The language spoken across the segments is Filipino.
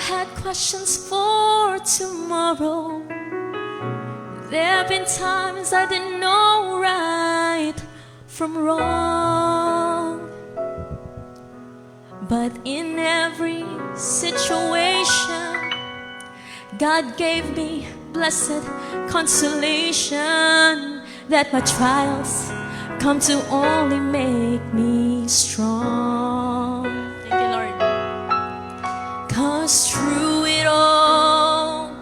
had questions for tomorrow. There have been times I didn't know right from wrong. But in every situation, God gave me blessed consolation that my trials come to only make me strong. Thank you, Lord. 'Cause through it all,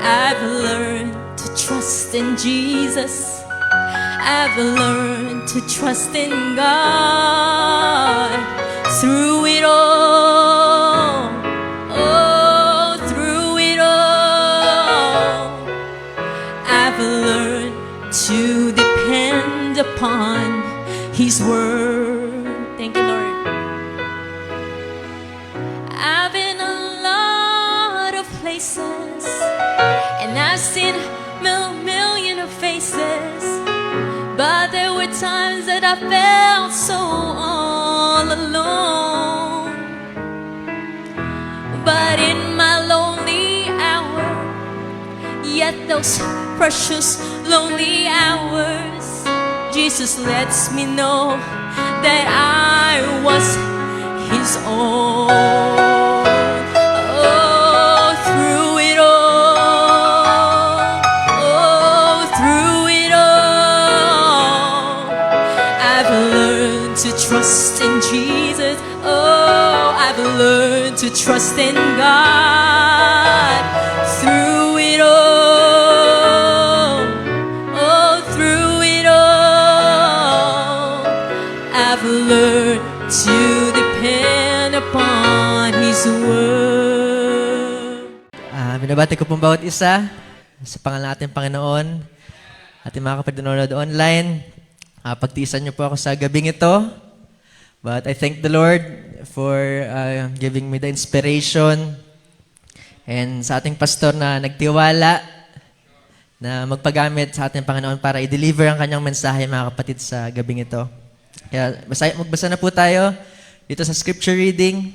I've learned to trust in Jesus. I've learned to trust in God. Through it all, oh, through it all, I've learned to depend upon His word. Thank you, Lord. I've been a lot of places, and I've seen million of faces, but there were times that I felt so all alone. But in my lonely hour, yet those precious lonely hours, Jesus lets me know that I was His own. Oh, through it all, oh, through it all, I've learned to trust in Jesus. Oh, I've learned to trust in God. Through it all, oh, through it all, I've learned to depend upon His word. Binabati ko pong bawat isa sa pangalan natin Panginoon. Ating mga kapatid na nanonood online, pagtiisan niyo po ako sa gabing ito. But I thank the Lord for giving me the inspiration and sa ating pastor na nagtiwala na magpagamit sa ating Panginoon para i-deliver ang kanyang mensahe, mga kapatid, sa gabing ito. Kaya magbasa na po tayo dito sa scripture reading,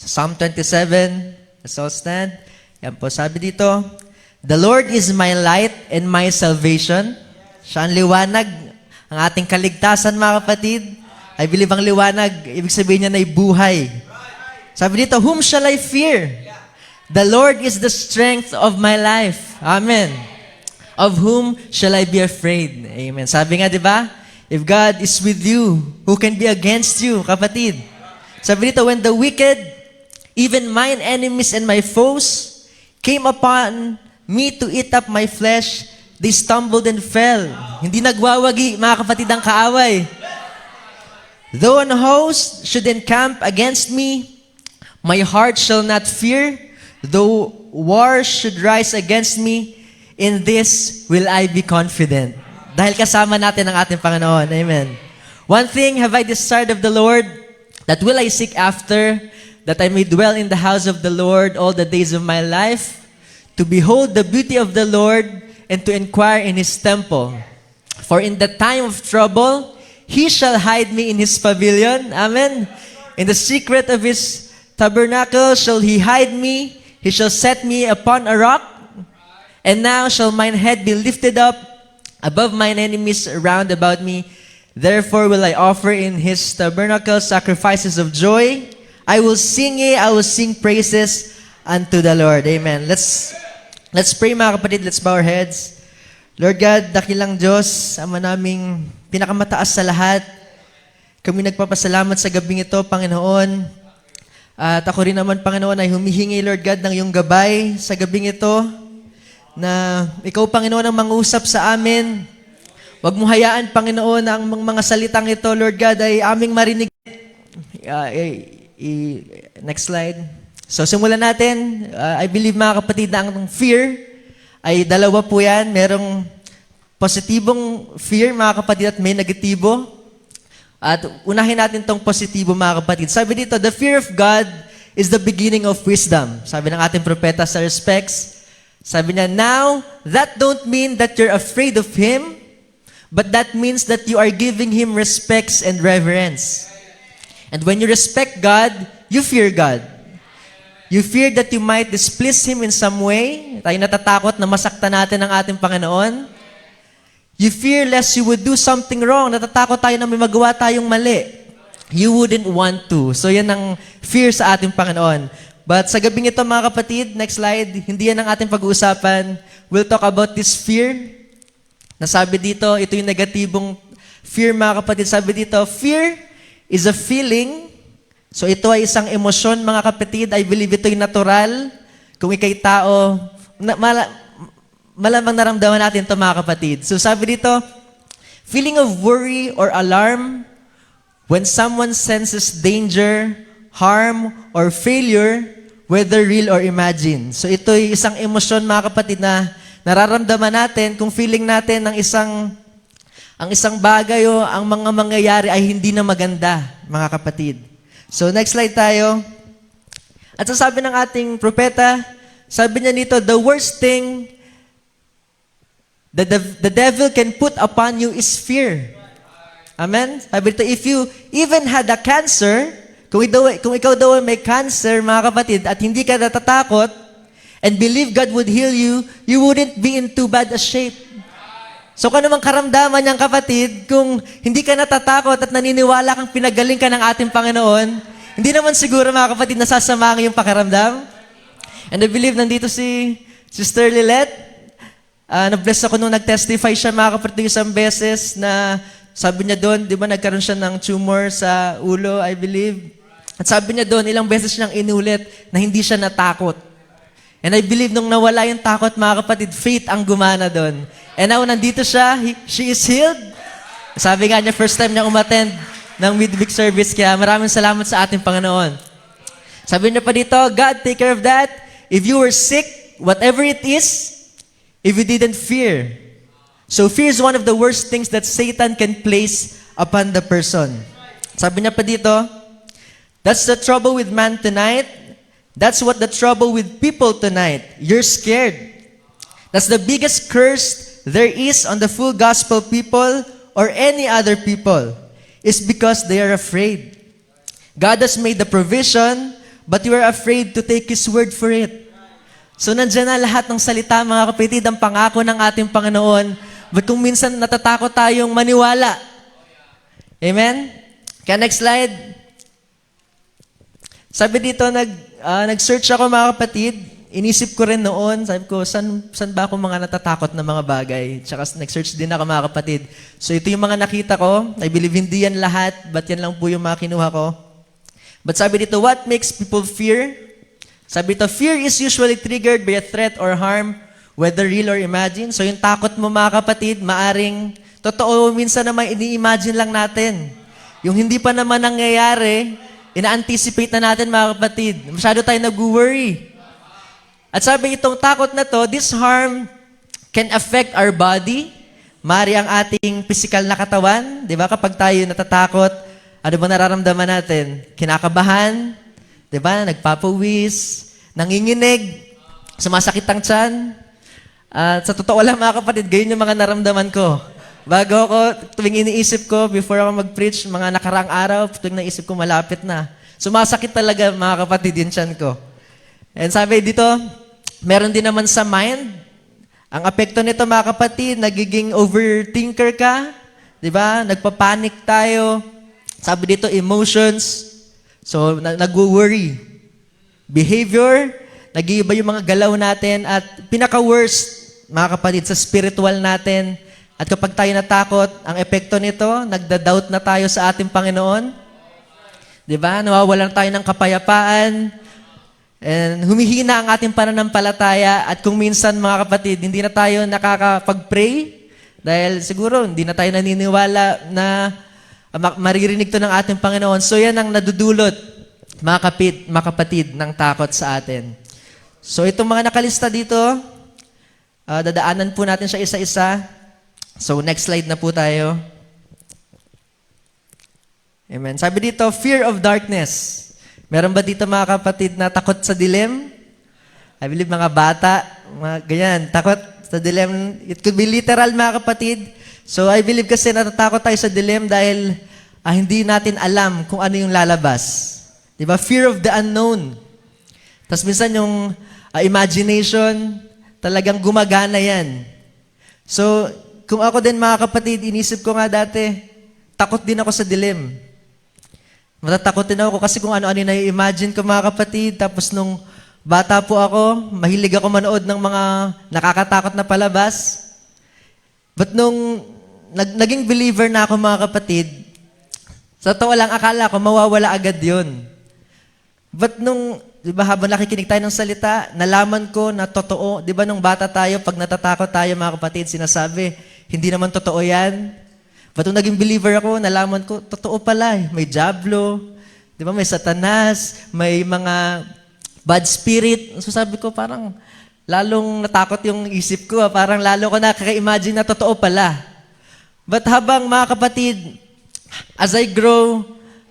sa Psalm 27. Let's all stand. Yan po, sabi dito, "The Lord is my light and my salvation." Siya ang liwanag, ang ating kaligtasan, mga kapatid. I believe ang liwanag, ibig sabihin niya na buhay. Sabi dito, "Whom shall I fear? The Lord is the strength of my life." Amen. "Of whom shall I be afraid?" Amen. Sabi nga, di ba? If God is with you, who can be against you, kapatid? Sabi dito, "When the wicked, even mine enemies and my foes, came upon me to eat up my flesh, they stumbled and fell." Hindi nagwawagi, mga kapatid, ang kaaway. "Though an host should encamp against me, my heart shall not fear. Though war should rise against me, in this will I be confident." Dahil kasama natin ang ating Panginoon. Amen. "One thing have I desired of the Lord, that will I seek after, that I may dwell in the house of the Lord all the days of my life, to behold the beauty of the Lord, and to inquire in His temple. For in the time of trouble, He shall hide me in His pavilion." Amen. "In the secret of His tabernacle shall He hide me. He shall set me upon a rock. And now shall mine head be lifted up above mine enemies round about me. Therefore will I offer in His tabernacle sacrifices of joy. I will sing praises unto the Lord." Amen. Let's pray, mga kapatid. Let's bow our heads. Lord God, dakilang Diyos, Ama naming pinakamataas sa lahat, kami nagpapasalamat sa gabing ito, Panginoon. At ako rin naman, Panginoon, ay humihingi, Lord God, ng iyong gabay sa gabing ito, na Ikaw, Panginoon, ang mangusap sa amin. Huwag mo hayaan, Panginoon, ang mga salitang ito, Lord God, ay aming marinig. Next slide. So, simulan natin. I believe, mga kapatid, na ang fear ay dalawa po yan. Merong positibong fear, mga kapatid, at may negatibo. At unahin natin tong positibo, mga kapatid. Sabi dito, "The fear of God is the beginning of wisdom." Sabi ng ating propeta sa Respects. Sabi niya, "Now, that don't mean that you're afraid of Him, but that means that you are giving Him respects and reverence. And when you respect God, you fear God. You fear that you might displease Him in some way. Tayo natatakot na masaktan natin ang ating Panginoon. You fear lest you would do something wrong. Natatakot tayo na may magawa tayong mali. You wouldn't want to. So yan ang fear sa ating Panginoon. But sa gabing ito mga kapatid, next slide, hindi yan ang ating pag-uusapan. We'll talk about this fear. Nasabi dito, ito yung negatibong fear mga kapatid. Sabi dito, fear is a feeling. So ito ay isang emosyon mga kapatid. I believe ito yung natural. Kung ikay tao, malamang naramdaman natin ito mga kapatid. So sabi dito, feeling of worry or alarm when someone senses danger, harm, or failure, whether real or imagined. So ito ay isang emosyon mga kapatid na nararamdaman natin kung feeling natin ng ang isang bagay o ang mga mangyayari ay hindi na maganda mga kapatid. So next slide tayo. At sasabi ng ating propeta, sabi niya nito, the worst thing that the devil can put upon you is fear. Amen? Sabi dito, if you even had a cancer, kung ikaw daw ay may cancer, mga kapatid, at hindi ka natatakot, and believe God would heal you, you wouldn't be in too bad a shape. So kung anumang karamdaman niyang kapatid, kung hindi ka natatakot at naniniwala kang pinagaling ka ng ating Panginoon, hindi naman siguro mga kapatid nasasama ang iyong pakiramdam. And I believe nandito si Sister Lilette. Na-bless ako nung nag-testify siya mga kapatid isang beses na sabi niya doon, di ba nagkaroon siya ng tumor sa ulo, I believe. At sabi niya doon, ilang beses niyang inulit na hindi siya natakot. And I believe nung nawala yung takot mga kapatid, faith ang gumana doon. And now, nandito siya, she is healed. Sabi nga niya, first time niya umattend ng midweek service, kaya maraming salamat sa ating Panginoon. Sabi niya pa dito, God, take care of that. If you were sick, whatever it is, if you didn't fear. So fear is one of the worst things that Satan can place upon the person. Sabi niya pa dito, that's the trouble with man tonight. That's what the trouble with people tonight. You're scared. That's the biggest curse there is on the full gospel people or any other people. Is because they are afraid. God has made the provision, but you are afraid to take His word for it. So nandiyan na lahat ng salita, mga kapatid, ang pangako ng ating Panginoon. But kung minsan natatakot tayong maniwala. Amen? Kaya next slide. Sabi dito, nag-search ako mga kapatid. Inisip ko rin noon, sabi ko, saan ba ako mga natatakot na mga bagay? Tsaka nag-search din ako mga kapatid. So ito yung mga nakita ko. I believe hindi yan lahat, but yan lang po yung mga kinuha ko. But sabi dito, what makes people fear? Sabi dito, fear is usually triggered by a threat or harm, whether real or imagined. So yung takot mo mga kapatid, maaring, totoo, minsan naman ini-imagine lang natin. Yung hindi pa naman nangyayari, ina-anticipate na natin mga kapatid. Masyado tayo nag-worry. At sabi itong takot na to, this harm can affect our body. Mari ang ating physical na katawan. Di ba? Kapag tayo natatakot, ano ba nararamdaman natin? Kinakabahan. Di ba? Nagpapawis. Nanginginig. Sumasakit ang tiyan. At sa totoo lang mga kapatid, gayon yung mga naramdaman ko. Bago ako, tuwing iniisip ko, before ako mag-preach, mga nakaraang araw, tuwing naisip ko, malapit na. Sumasakit talaga mga kapatid yung tiyan ko. And sabi dito, meron din naman sa mind. Ang apekto nito mga kapatid, nagiging overthinker ka. Di ba? Nagpapanik tayo. Sabi dito, emotions. So, nag-worry. Behavior, nag-iiba yung mga galaw natin. At pinaka-worst, mga kapatid, sa spiritual natin. At kapag tayo natakot, ang epekto nito, nagda-doubt na tayo sa ating Panginoon. Di ba? Nawawalan tayo ng kapayapaan. And humihina ang ating pananampalataya at kung minsan mga kapatid, hindi na tayo nakakapag-pray dahil siguro hindi na tayo naniniwala na maririnig to ng ating Panginoon. So yan ang nadudulot, mga kapatid, ng takot sa atin. So itong mga nakalista dito, dadaanan po natin siya isa-isa. So next slide na po tayo. Amen. Sabi dito, fear of darkness. Meron ba dito mga kapatid na takot sa dilim? I believe mga bata, mga ganyan, takot sa dilim. It could be literal mga kapatid. So I believe kasi natatakot tayo sa dilim dahil hindi natin alam kung ano yung lalabas. Diba? Fear of the unknown. Tapos minsan yung imagination, talagang gumagana yan. So, kung ako din mga kapatid, inisip ko nga dati, takot din ako sa dilim. Matatakot din ako kasi kung ano-ano na i-imagine ko mga kapatid. Tapos nung bata po ako, mahilig ako manood ng mga nakakatakot na palabas. But nung naging believer na ako mga kapatid, sa totoo lang akala ko mawawala agad yun. But nung, di ba, habang nakikinig tayo ng salita, nalaman ko na totoo. Di ba nung bata tayo, pag natatakot tayo mga kapatid, sinasabi, hindi naman totoo yan. But nung naging believer ako, nalaman ko, totoo pala eh. May diablo, di ba, may satanas, may mga bad spirit. So sabi ko, parang lalong natakot yung isip ko. Parang lalo ko nakaka-imagine na totoo pala. But habang mga kapatid, as I grow,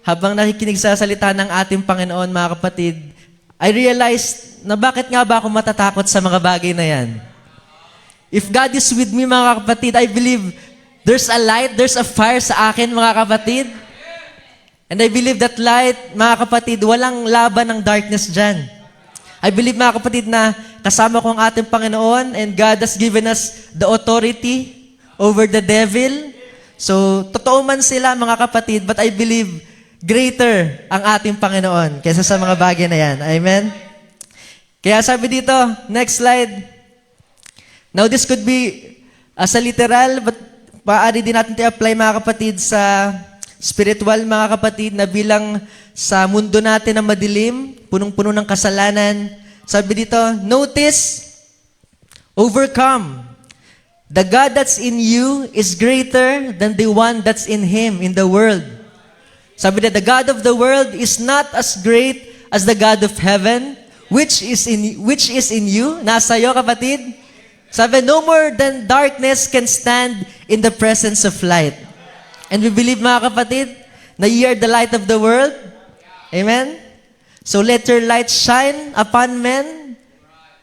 habang nakikinig sa salita ng ating Panginoon, mga kapatid, I realized na bakit nga ba ako matatakot sa mga bagay na yan? If God is with me, mga kapatid, I believe there's a light, there's a fire sa akin, mga kapatid. And I believe that light, mga kapatid, walang laban ng darkness dyan. I believe, mga kapatid, na kasama ko ang ating Panginoon and God has given us the authority over the devil. So, totoo man sila, mga kapatid, but I believe greater ang ating Panginoon kaysa sa mga bagay na yan. Amen? Kaya sabi dito, next slide. Now, this could be as a literal, but maaari din natin i-apply, mga kapatid, sa spiritual, mga kapatid, na bilang sa mundo natin na madilim, punong-puno ng kasalanan. Sabi dito, notice, overcome. The God that's in you is greater than the one that's in Him, in the world. Sabi na, the God of the world is not as great as the God of heaven, which is in you. Nasa iyo, kapatid. Sabi, no more than darkness can stand in the presence of light. And we believe, mga kapatid, na ye are the light of the world. Amen? So let your light shine upon men,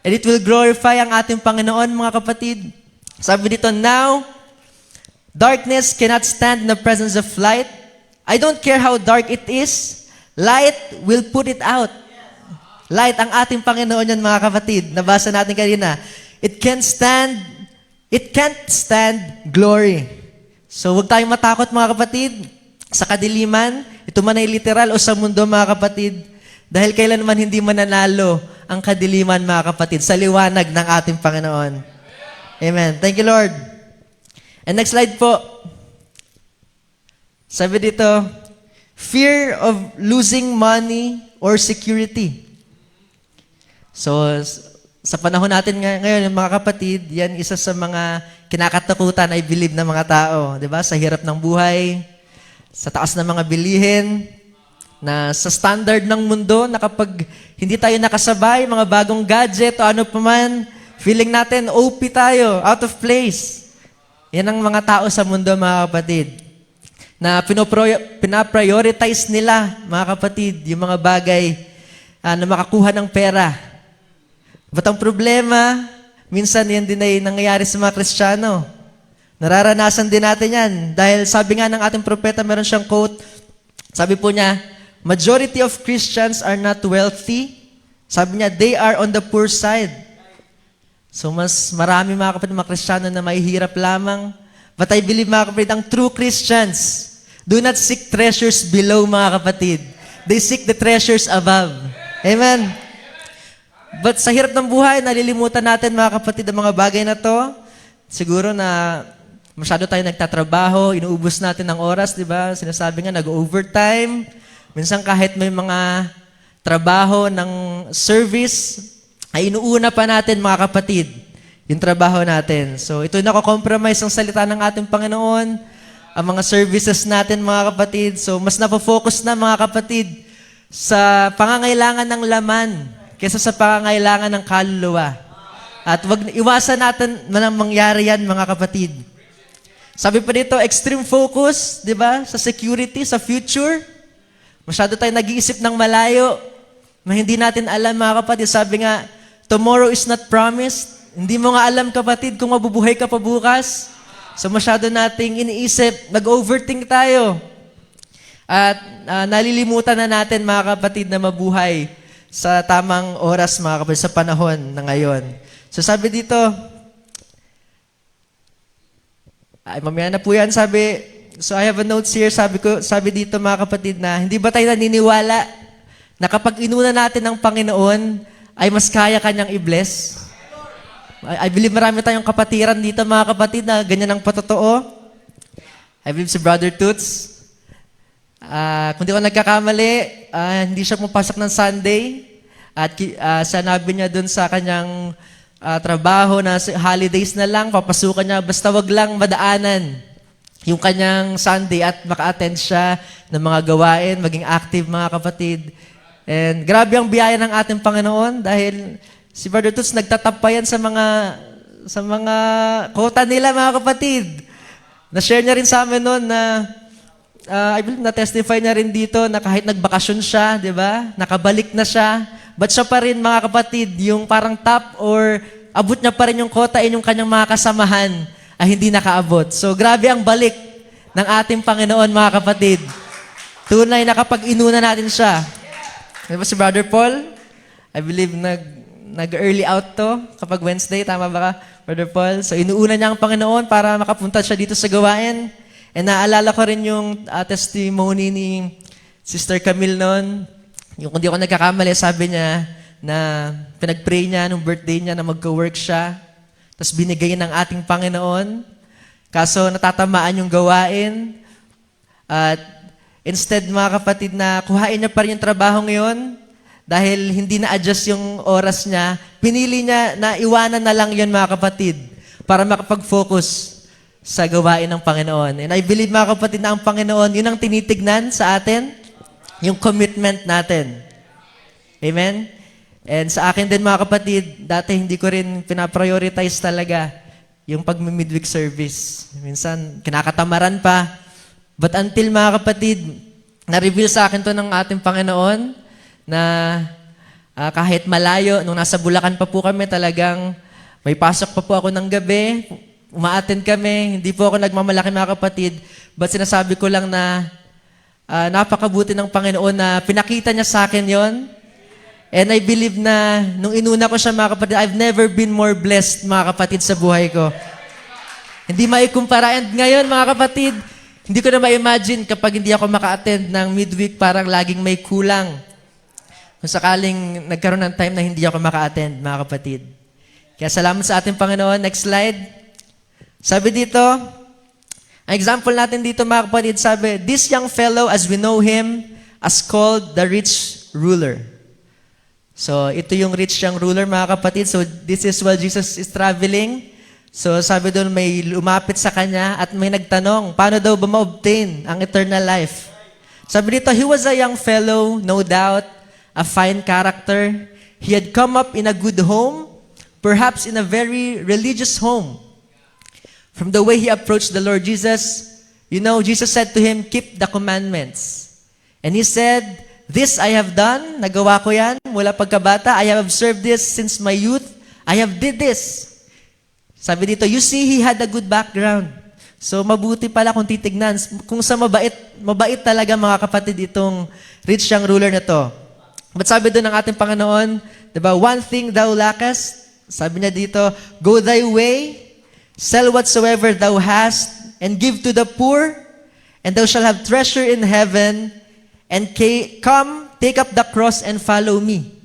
and it will glorify ang ating Panginoon, mga kapatid. Sabi dito, now, darkness cannot stand in the presence of light. I don't care how dark it is, light will put it out. Light ang ating Panginoon yan, mga kapatid. Nabasa natin kanina. It can't stand glory. So huwag tayong matakot, mga kapatid, sa kadiliman, ito man ay literal o sa mundo, mga kapatid, dahil kailanman hindi mananalo ang kadiliman, mga kapatid, sa liwanag ng ating Panginoon. Amen. Thank you, Lord. And next slide po. Sabi dito, fear of losing money or security. So, sa panahon natin ngayon, mga kapatid, yan isa sa mga kinakatakutan, I believe, ng mga tao. Diba? Sa hirap ng buhay, sa taas ng mga bilihin, na sa standard ng mundo, na kapag hindi tayo nakasabay, mga bagong gadget o ano pa man, feeling natin, OP tayo, out of place. Yan ang mga tao sa mundo, mga kapatid. Na pinaprioritize nila, mga kapatid, yung mga bagay na makakuha ng pera. But ang problema, minsan yan din ay nangyayari sa mga Kristiyano. Nararanasan din natin yan. Dahil sabi nga ng ating propeta, meron siyang quote, sabi po niya, majority of Christians are not wealthy. Sabi niya, they are on the poor side. So mas marami, mga kapatid, mga Kristiyano na mahihirap lamang. But I believe, mga kapatid, ang true Christians do not seek treasures below, mga kapatid. They seek the treasures above. Amen? But sa hirap ng buhay, nalilimutan natin, mga kapatid, ang mga bagay na to. Siguro na masyado tayo nagtatrabaho, inuubos natin ng oras, di ba? Sinasabi nga, nag-overtime. Minsan kahit may mga trabaho ng service, ay inuuna pa natin, mga kapatid, yung trabaho natin. So ito nako-compromise ang salita ng ating Panginoon, ang mga services natin, mga kapatid. So mas napofocus na, mga kapatid, sa pangangailangan ng laman kaysa sa pangangailangan ng kaluluwa. At wag iwasan natin manang mangyari yan, mga kapatid. Sabi pa dito, extreme focus, di ba? Sa security, sa future. Masyado tayo nag-iisip ng malayo na hindi natin alam, mga kapatid. Sabi nga, tomorrow is not promised. Hindi mo nga alam, kapatid, kung mabubuhay ka pa bukas. So masyado nating iniisip, nag-overthink tayo. At nalilimutan na natin mga kapatid na mabuhay sa tamang oras mga kapatid, sa panahon na ngayon. So sabi dito, ay mamaya na po yan, so I have a notes here, sabi dito mga kapatid na, hindi ba tayo naniniwala na kapag inuna natin ng Panginoon, ay mas kaya kanyang i-bless? I believe marami tayong kapatiran dito mga kapatid na ganyan ang patotoo. I believe si Brother Toots, kung di ko nagkakamali, hindi siya pumapasok ng Sunday. At sanabi niya dun sa kanyang trabaho na holidays na lang, papasukan niya, basta wag lang madaanan yung kanyang Sunday at maka-attend siya ng mga gawain, maging active mga kapatid. And grabe ang biyaya ng ating Panginoon dahil si Brother Toots nagtatapayan sa mga quota nila mga kapatid. Na-share niya rin sa amin noon na I believe na-testify niya rin dito na kahit nagbakasyon siya, di ba? Nakabalik na siya. But siya pa rin, mga kapatid, yung parang top or abot niya pa rin yung quota yung kanyang mga kasamahan ay hindi nakaabot. So, grabe ang balik ng ating Panginoon, mga kapatid. Tunay na kapag inuna natin siya. Di ba si Brother Paul? I believe nag-early out to kapag Wednesday. Tama ba ka, Brother Paul? So, inuuna niya ang Panginoon para makapunta siya dito sa gawain. And naalala ko rin yung testimony ni Sister Camille noon. Yung kung di ako nagkakamali, sabi niya na pinag-pray niya nung birthday niya na magka-work siya. Tapos binigay ng ating Panginoon. Kaso natatamaan yung gawain. At instead mga kapatid na kuhain niya pa rin yung trabaho ngayon, dahil hindi na-adjust yung oras niya, pinili niya na iwanan na lang yun mga kapatid para makapag-focus sa gawain ng Panginoon. And I believe mga kapatid na ang Panginoon, yun ang tinitignan sa atin, yung commitment natin. Amen? And sa akin din mga kapatid, dati hindi ko rin pinaprioritize talaga yung pag-midweek service. Minsan, kinakatamaran pa. But until mga kapatid, na-reveal sa akin to ng ating Panginoon na kahit malayo, nung nasa Bulacan pa po kami, talagang may pasok pa po ako ng gabi, uma-attend kami, hindi po ako nagmamalaki mga kapatid, but sinasabi ko lang na napakabuti ng Panginoon na pinakita niya sa akin yon. And I believe na nung inuna ko siya mga kapatid, I've never been more blessed mga kapatid sa buhay ko. Hindi maikumpara. And ngayon mga kapatid, hindi ko na ma-imagine kapag hindi ako maka-attend ng midweek, parang laging may kulang. Kung sakaling nagkaroon ng time na hindi ako maka-attend mga kapatid. Kaya salamat sa ating Panginoon. Next slide. Sabi dito, ang example natin dito mga kapatid, sabi, this young fellow, as we know him, as called the rich ruler. So, ito yung rich young ruler mga kapatid. So, this is while Jesus is traveling. So, sabi doon, may lumapit sa kanya at may nagtanong, paano daw ba ma-obtain ang eternal life? Sabi dito, he was a young fellow, no doubt, a fine character. He had come up in a good home, perhaps in a very religious home. From the way he approached the Lord Jesus, Jesus said to him, keep the commandments. And he said, this I have done, nagawa ko yan, mula pagkabata, I have observed this since my youth, I have did this. Sabi dito, you see, he had a good background. So mabuti pala kung titignan, kung sa mabait talaga mga kapatid itong rich young ruler na to. But sabi doon ng ating Panginoon, diba, one thing thou lackest, sabi niya dito, go thy way, sell whatsoever thou hast, and give to the poor, and thou shalt have treasure in heaven, and come, take up the cross, and follow me.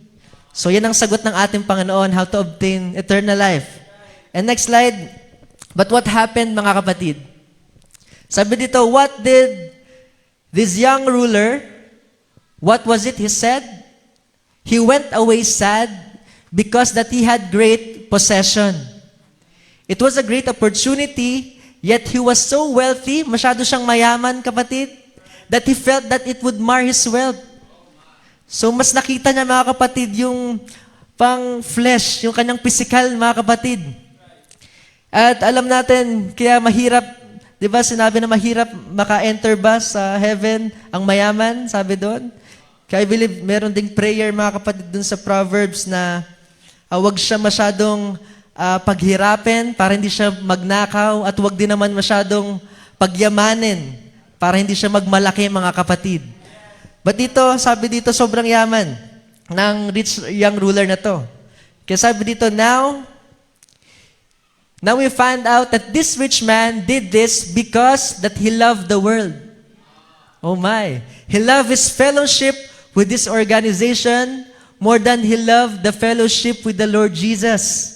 So yan ang sagot ng ating Panginoon, how to obtain eternal life. And next slide, but what happened mga kapatid? Sabi dito, what did this young ruler, what was it he said? He went away sad because that he had great possession. It was a great opportunity, yet he was so wealthy, masyado siyang mayaman, kapatid, that he felt that it would mar his wealth. So mas nakita niya mga kapatid yung pang flesh, yung kanyang physical mga kapatid. At alam natin, kaya mahirap, di ba sinabi na mahirap maka-enter ba sa heaven ang mayaman, sabi doon? Kaya I believe meron ding prayer mga kapatid doon sa Proverbs na huwag siya masyadong paghirapin para hindi siya magnakaw at wag din naman masyadong pagyamanin para hindi siya magmalaki, mga kapatid. But dito, sabi dito, sobrang yaman ng rich young ruler na to. Kaya sabi dito, Now we find out that this rich man did this because that he loved the world. Oh my. He loved his fellowship with this organization more than he loved the fellowship with the Lord Jesus.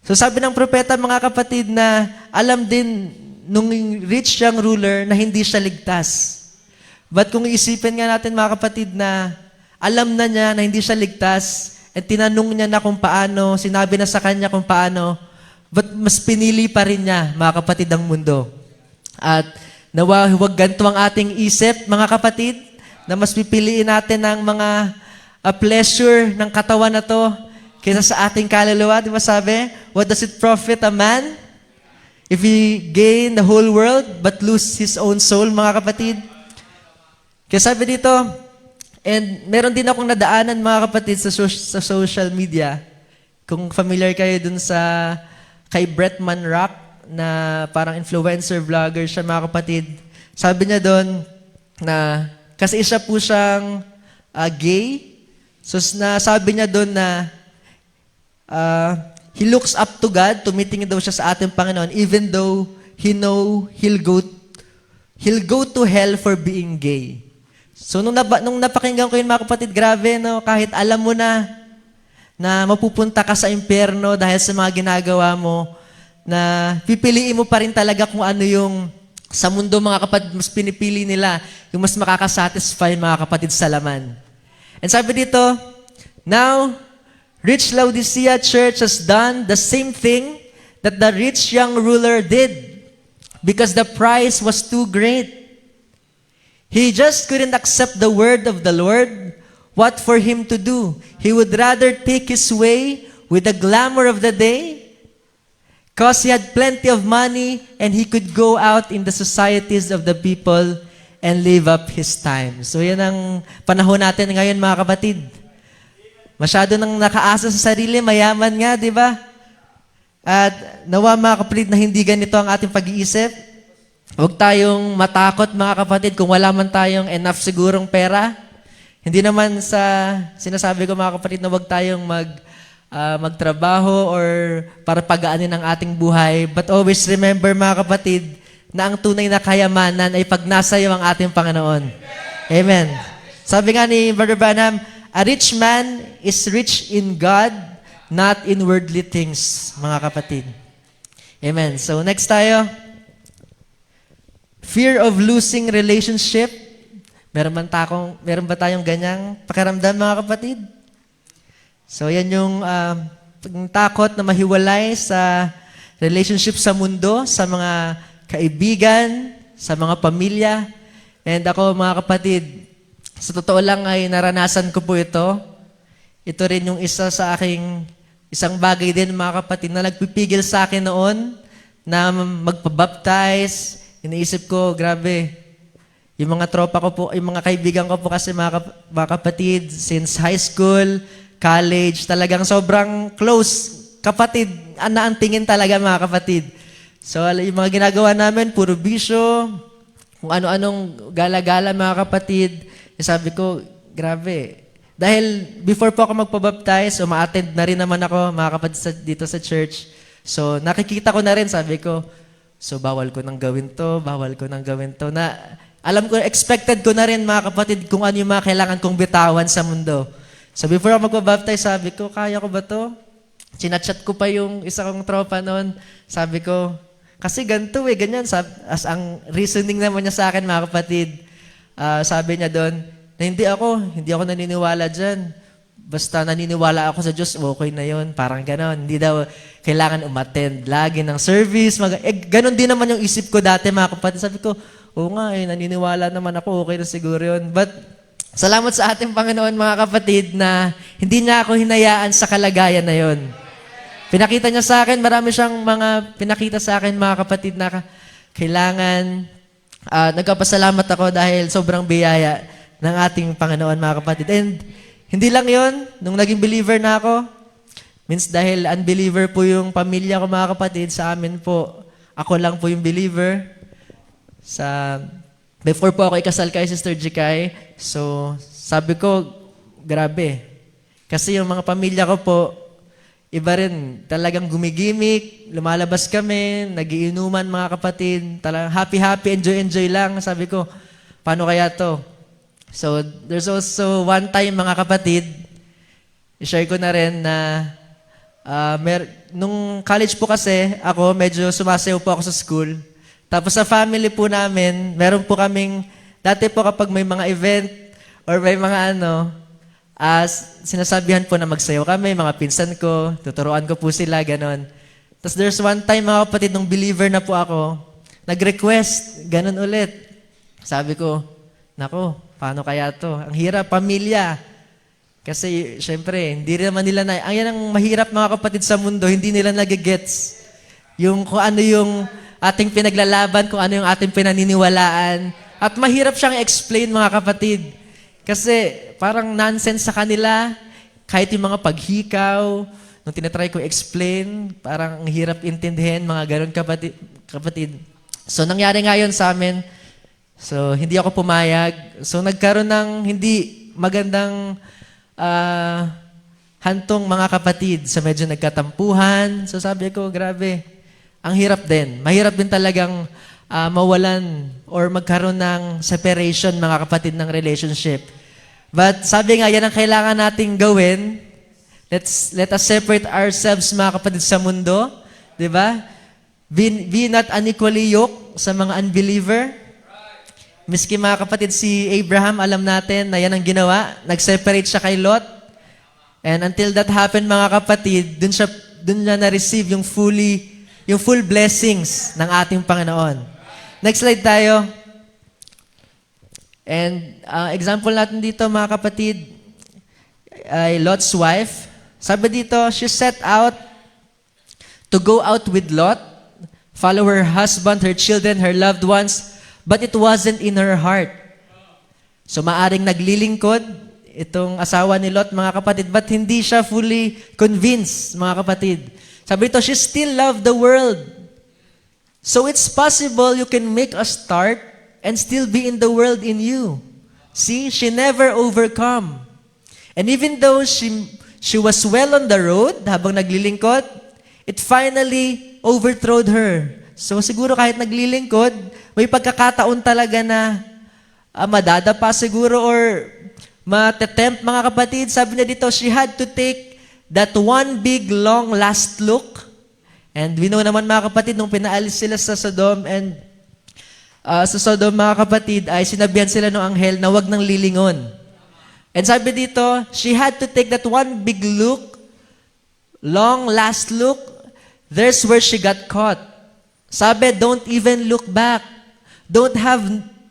So sabi ng propeta, mga kapatid, na alam din nung rich young ruler na hindi siya ligtas. But kung iisipin nga natin, mga kapatid, na alam na niya na hindi siya ligtas, at tinanong niya na kung paano, sinabi na sa kanya kung paano, but mas pinili pa rin niya, mga kapatid, ang mundo. At nawa, huwag ganito ang ating isip, mga kapatid, na mas pipiliin natin ang mga pleasure ng katawan na to kaysa sa ating kaluluwa. Di ba sabi? What does it profit a man if he gain the whole world but lose his own soul, mga kapatid? Kaya sabi dito, and meron din akong nadaanan, mga kapatid, sa social media. Kung familiar kayo dun sa kay Bretman Rock, na parang influencer vlogger siya, mga kapatid. Sabi niya doon na, kasi isa po siyang gay, so sabi niya doon na he looks up to God, tumitingin daw siya sa ating Panginoon, even though he know he'll go to hell for being gay. So nung napakinggan ko yun, mga kapatid, grabe, no? Kahit alam mo na mapupunta ka sa impyerno dahil sa mga ginagawa mo, na pipiliin mo pa rin talaga kung ano yung sa mundo, mga kapatid, mas pinipili nila yung mas makakasatisfy, mga kapatid, sa laman. And sabi dito, Now, rich Laodicea church has done the same thing that the rich young ruler did because the price was too great. He just couldn't accept the word of the Lord. What for him to do? He would rather take his way with the glamour of the day because he had plenty of money and he could go out in the societies of the people and live up his time. So yan ang panahon natin ngayon, mga kapatid. Masyado nang nakaasa sa sarili, mayaman nga, di ba? At nawa, mga kapatid, na hindi ganito ang ating pag-iisip. Huwag tayong matakot, mga kapatid, kung wala man tayong enough sigurong pera. Hindi naman sa sinasabi ko, mga kapatid, na huwag tayong magtrabaho or para pagaanin ang ating buhay. But always remember, mga kapatid, na ang tunay na kayamanan ay pag nasa iyo ang ating Panginoon. Amen. Sabi nga ni Brother Branham, a rich man is rich in God, not in worldly things, mga kapatid. Amen. So next tayo. Fear of losing relationship. Meron ba tayong ganyang pakiramdam, mga kapatid? So yan yung takot na mahiwalay sa relationship sa mundo, sa mga kaibigan, sa mga pamilya. And ako, mga kapatid, sa totoo lang ay naranasan ko po ito. Ito rin yung isang bagay din, mga kapatid, na nagpipigil sa akin noon na magpabaptize. Iniisip ko, grabe, yung mga tropa ko po, yung mga kaibigan ko po kasi, mga kapatid, since high school, college, talagang sobrang close. Kapatid, ang tingin talaga, mga kapatid. So, yung mga ginagawa namin, puro bisyo, kung ano-anong gala-gala, mga kapatid. Sabi ko, grabe. Dahil before po ako magpabaptize, uma-attend na rin naman ako, mga kapatid, dito sa church. So, nakikita ko na rin, sabi ko, so bawal ko nang gawin to, bawal ko nang gawin to. Na, alam ko, expected ko na rin, mga kapatid, kung ano yung mga kailangan kong bitawan sa mundo. So before ako magpabaptize, sabi ko, kaya ko ba to? Chinachat ko pa yung isa kong tropa noon. Sabi ko, kasi ganito ganyan. As ang reasoning naman niya sa akin, mga kapatid, sabi niya doon, na hindi ako naniniwala dyan. Basta naniniwala ako sa Diyos, okay na yon. Parang ganon. Hindi daw kailangan umattend lagi ng service. Ganon din naman yung isip ko dati, mga kapatid. Sabi ko, oo nga, naniniwala naman ako, okay na siguro yun. But, salamat sa ating Panginoon, mga kapatid, na hindi niya ako hinayaan sa kalagayan na yon. Pinakita niya sa akin, marami siyang mga pinakita sa akin, mga kapatid, na kailangan, nagpapasalamat ako dahil sobrang biyaya ng ating Panginoon, mga kapatid. And hindi lang yon, nung naging believer na ako, Means dahil unbeliever po yung pamilya ko mga kapatid, sa amin po, ako lang po yung believer. Before po ako ikasal kay Sister Jikay, so sabi ko, grabe. Kasi yung mga pamilya ko po, iba rin, talagang gumigimik, lumalabas kami, nagiinuman mga kapatid, talagang happy-happy, enjoy-enjoy lang. Sabi ko, paano kaya to? So, there's also one time mga kapatid, i-share ko na rin na nung college po kasi, ako medyo sumasayaw po ako sa school. Tapos sa family po namin, meron po kaming, dati po kapag may mga event or may mga sinasabihan po na magsayaw kami, mga pinsan ko, tuturuan ko po sila, ganon. Tapos there's one time mga kapatid, nung believer na po ako, nag-request, ganon ulit. Sabi ko, nako, paano kaya to? Ang hirap, pamilya. Kasi, syempre, hindi naman nila ang yan ang mahirap mga kapatid sa mundo, hindi nila nagigets. Yung kung ano yung ating pinaglalaban, kung ano yung ating pinaniniwalaan. At mahirap siyang explain mga kapatid. Kasi parang nonsense sa kanila, kahit yung mga paghikaw, nung tinatry ko explain, parang ang hirap intindihin, mga ganun kapatid. So, nangyari nga yun sa amin. So, hindi ako pumayag. So, nagkaroon ng hindi magandang hantong mga kapatid. So, medyo nagkatampuhan. So, sabi ko, grabe, ang hirap din. Mahirap din talagang mawalan or magkaroon ng separation, mga kapatid, ng relationship. But sabi nga, yan ang kailangan nating gawin. Let us separate ourselves, mga kapatid, sa mundo. Diba? Be not unequally yoked sa mga unbeliever. Miski mga kapatid, si Abraham, alam natin na yan ang ginawa. Nag-separate siya kay Lot. And until that happened, mga kapatid, dun niya na-receive yung full blessings ng ating Panginoon. Next slide tayo. And example natin dito, mga kapatid, ay Lot's wife. Sabi dito, she set out to go out with Lot, follow her husband, her children, her loved ones, but it wasn't in her heart. So maaring naglilingkod itong asawa ni Lot, mga kapatid, but hindi siya fully convinced, mga kapatid. Sabi ito, she still loved the world. So it's possible you can make a start and still be in the world in you. See, she never overcome. And even though she was well on the road, habang naglilingkod, it finally overthrew her. So siguro kahit naglilingkod, may pagkakataon talaga na madadapa siguro or matetempt, mga kapatid. Sabi niya dito, she had to take that one big, long, last look. And we know naman, mga kapatid, nung pinaalis sila sa Sodom and sa Sodom, mga kapatid, ay sinabihan sila ng anghel na wag nang lilingon. And sabi dito, she had to take that one big look, long, last look. There's where she got caught. Sabi, don't even look back. Don't have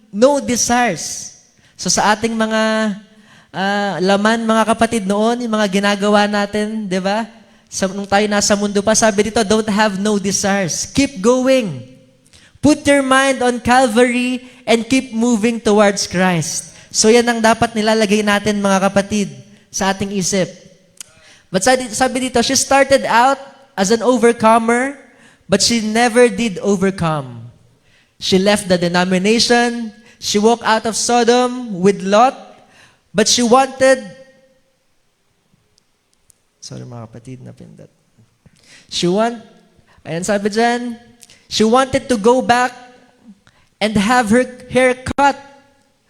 no desires. So sa ating mga laman, mga kapatid, noon, yung mga ginagawa natin, di ba? Nung tayo nasa mundo pa, sabi dito, don't have no desires. Keep going. Put your mind on Calvary and keep moving towards Christ. So yan ang dapat nilalagay natin, mga kapatid, sa ating isip. But sabi dito, she started out as an overcomer, but she never did overcome. She left the denomination. She walked out of Sodom with Lot, but she wanted, sorry mga kapatid, napindot. Ayan sabi dyan, she wanted to go back and have her hair cut.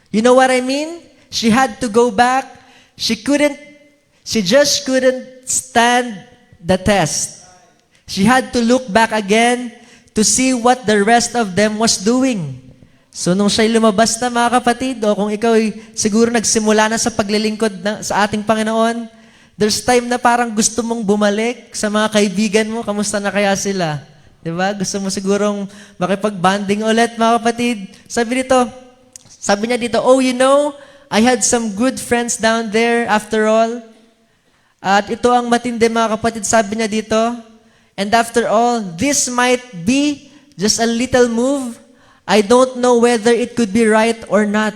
You know what I mean? She had to go back. She just couldn't stand the test. She had to look back again to see what the rest of them was doing. So nung siya'y lumabas na, mga kapatid, o kung ikaw siguro nagsimula na sa paglilingkod sa ating Panginoon, there's time na parang gusto mong bumalik sa mga kaibigan mo. Kamusta na kaya sila? Diba? Gusto mo sigurong makipag-bonding ulit, mga kapatid. Sabi niya dito, oh, you know, I had some good friends down there after all. At ito ang matindi, mga kapatid, sabi niya dito, and after all, this might be just a little move. I don't know whether it could be right or not.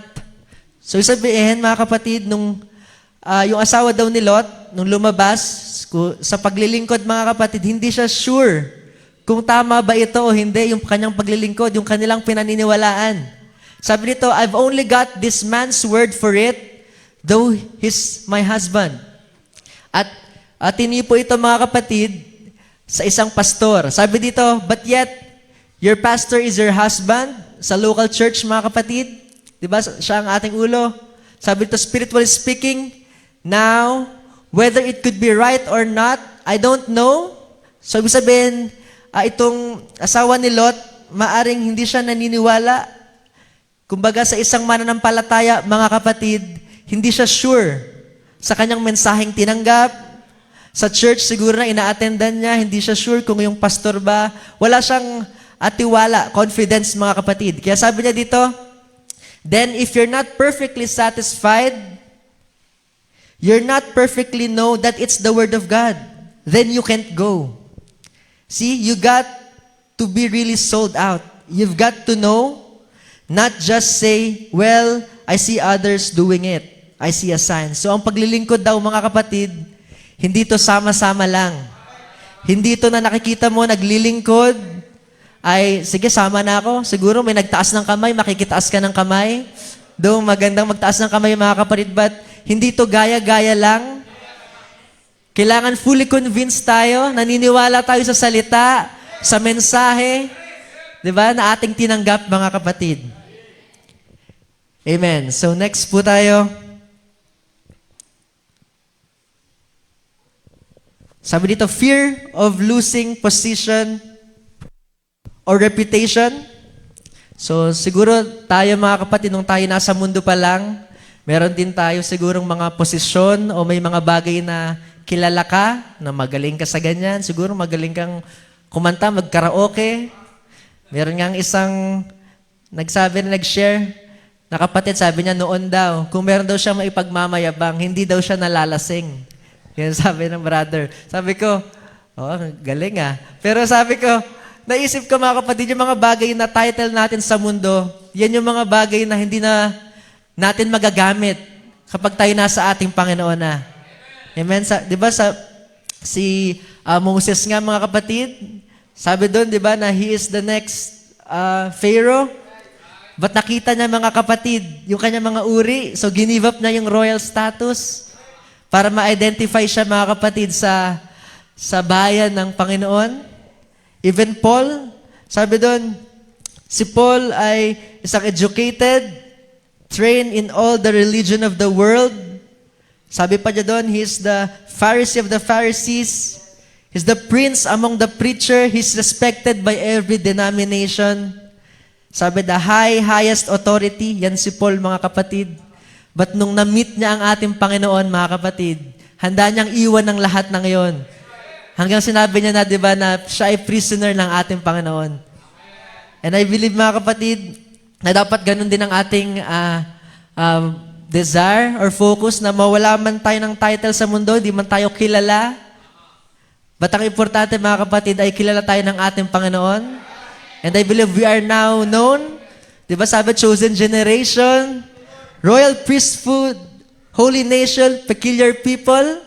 So sabihin, mga kapatid, yung asawa daw ni Lot, nung lumabas, sa paglilingkod, mga kapatid, hindi siya sure kung tama ba ito o hindi, yung kanyang paglilingkod, yung kanilang pinaniniwalaan. Sabi nito, I've only got this man's word for it, though he's my husband. At tinipo ito, mga kapatid, sa isang pastor. Sabi dito, but yet, your pastor is your husband sa local church, mga kapatid. Diba? Siya ang ating ulo. Sabi dito, spiritually speaking, now, whether it could be right or not, I don't know. So, ibig sabihin, itong asawa ni Lot, maaring hindi siya naniniwala. Kumbaga, sa isang mananampalataya, mga kapatid, hindi siya sure sa kanyang mensaheng tinanggap. Sa church, siguro na ina-attendan niya, hindi siya sure kung yung pastor ba. Wala siyang tiwala, confidence, mga kapatid. Kaya sabi niya dito, then if you're not perfectly satisfied, you're not perfectly know that it's the Word of God, then you can't go. See, you got to be really sold out. You've got to know, not just say, well, I see others doing it. I see a sign. So ang paglilingkod daw, mga kapatid, hindi to sama-sama lang. Hindi to na nakikita mo, naglilingkod, ay, sige, sama na ako. Siguro may nagtaas ng kamay, makikitaas ka ng kamay. Doon, magandang magtaas ng kamay, mga kapatid, but hindi to gaya-gaya lang. Kailangan fully convinced tayo, naniniwala tayo sa salita, sa mensahe, di ba, na ating tinanggap, mga kapatid. Amen. So next po tayo. Sabi dito, fear of losing position or reputation. So siguro tayo, mga kapatid, nung tayo nasa mundo pa lang, meron din tayo sigurong mga posisyon o may mga bagay na kilala ka, na magaling ka sa ganyan. Siguro magaling kang kumanta, mag-karaoke. Meron nga isang nagsabi na nag-share na kapatid, sabi niya noon daw, kung meron daw siya maipagmamayabang, hindi daw siya nalalasing. Yan sabi ng brother. Sabi ko, oh, galing ah. Pero sabi ko, naisip ko, mga kapatid, yung mga bagay na title natin sa mundo, yan yung mga bagay na hindi na natin magagamit kapag tayo nasa ating Panginoon na. Amen? Di ba si Moses nga, mga kapatid, sabi doon, di ba, na he is the next Pharaoh. But nakita niya, mga kapatid, yung kanya mga uri, so ginive up na yung royal status para ma-identify siya, mga kapatid, sa bayan ng Panginoon. Even Paul, sabi doon, si Paul ay isang educated, trained in all the religion of the world. Sabi pa niya doon, he is the Pharisee of the Pharisees. He's the prince among the preacher. He's respected by every denomination. Sabi, the highest authority, yan si Paul, mga kapatid. But nung na-meet niya ang ating Panginoon, mga kapatid, handa niyang iwan ng lahat ng iyon. Hanggang sinabi niya na, di ba, na siya ay prisoner ng ating Panginoon. And I believe, mga kapatid, na dapat ganun din ang ating desire or focus na mawala man tayo ng title sa mundo, di man tayo kilala. But ang importante, mga kapatid, ay kilala tayo ng ating Panginoon. And I believe we are now known. Di ba sabi, chosen generation, royal priesthood, holy nation, peculiar people.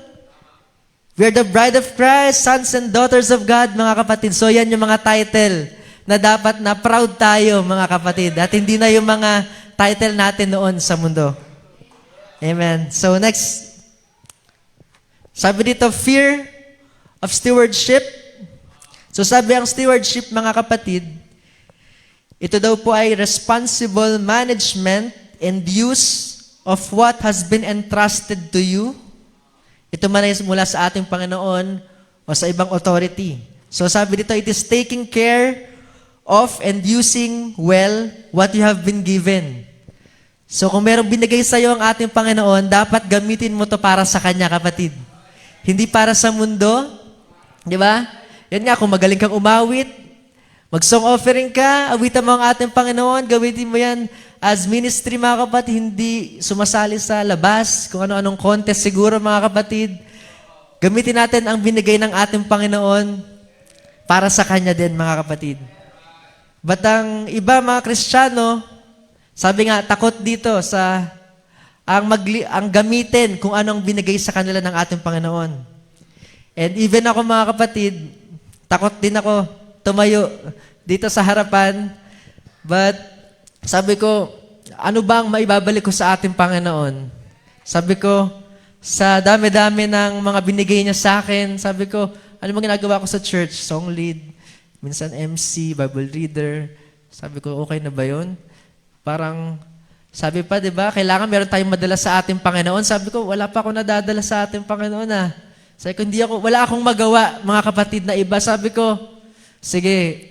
We are the bride of Christ, sons and daughters of God, mga kapatid. So yan yung mga title na dapat na proud tayo, mga kapatid. At hindi na yung mga title natin noon sa mundo. Amen. So next, sabi dito, fear of stewardship. So sabi ang stewardship, mga kapatid, ito daw po ay responsible management and use of what has been entrusted to you. Ito man ay mula sa ating Panginoon o sa ibang authority. So sabi dito, it is taking care of and using well what you have been given. So kung merong binigay sa iyo ang ating Panginoon, dapat gamitin mo to para sa Kanya, kapatid. Hindi para sa mundo. Di ba? Yan nga, kung magaling kang umawit, mag-song offering ka, awitan mo ang ating Panginoon, gamitin mo yan as ministry, mga kapatid, hindi sumasali sa labas, kung ano-anong contest siguro, mga kapatid. Gamitin natin ang binigay ng ating Panginoon para sa Kanya din, mga kapatid. But ang iba, mga Kristiyano, sabi nga, takot dito sa ang gamitin kung anong binigay sa kanila ng ating Panginoon. And even ako mga kapatid, takot din ako tumayo dito sa harapan. But sabi ko, ano bang maibabalik ko sa ating Panginoon? Sabi ko, sa dami-dami ng mga binigay niya sa akin, sabi ko, ano bang ginagawa ko sa church? Song lead, minsan MC, Bible reader. Sabi ko, okay na ba yun? Parang, sabi pa, di ba, kailangan meron tayong madala sa ating Panginoon. Sabi ko, wala pa ako nadadala sa ating Panginoon Sabi ko, wala akong magawa, mga kapatid na iba. Sabi ko, sige,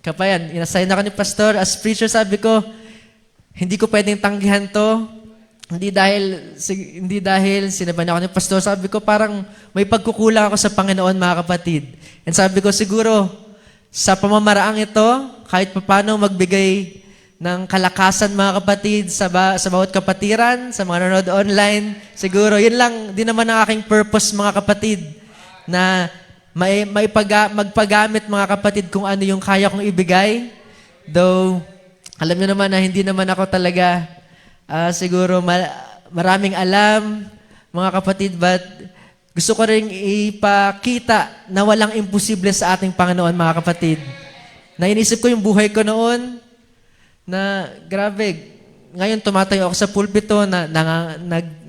kapayan, inassign ako ni Pastor as preacher. Sabi ko, hindi ko pwedeng tanggihan to. Hindi dahil sinabihan ako ni Pastor. Sabi ko, parang may pagkukulang ako sa Panginoon, mga kapatid. And sabi ko, siguro, sa pamamaraang ito, kahit paano magbigay ng kalakasan, mga kapatid, sa bawat kapatiran, sa mga nanonood online, siguro, yun lang din naman ang aking purpose, mga kapatid, na magpagamit, mga kapatid, kung ano yung kaya kong ibigay. Though, alam niyo naman na hindi naman ako talaga siguro maraming alam, mga kapatid, but gusto ko rin ipakita na walang imposible sa ating Panginoon, mga kapatid. Nainisip ko yung buhay ko noon na grabe, ngayon tumatayo ako sa pulpito na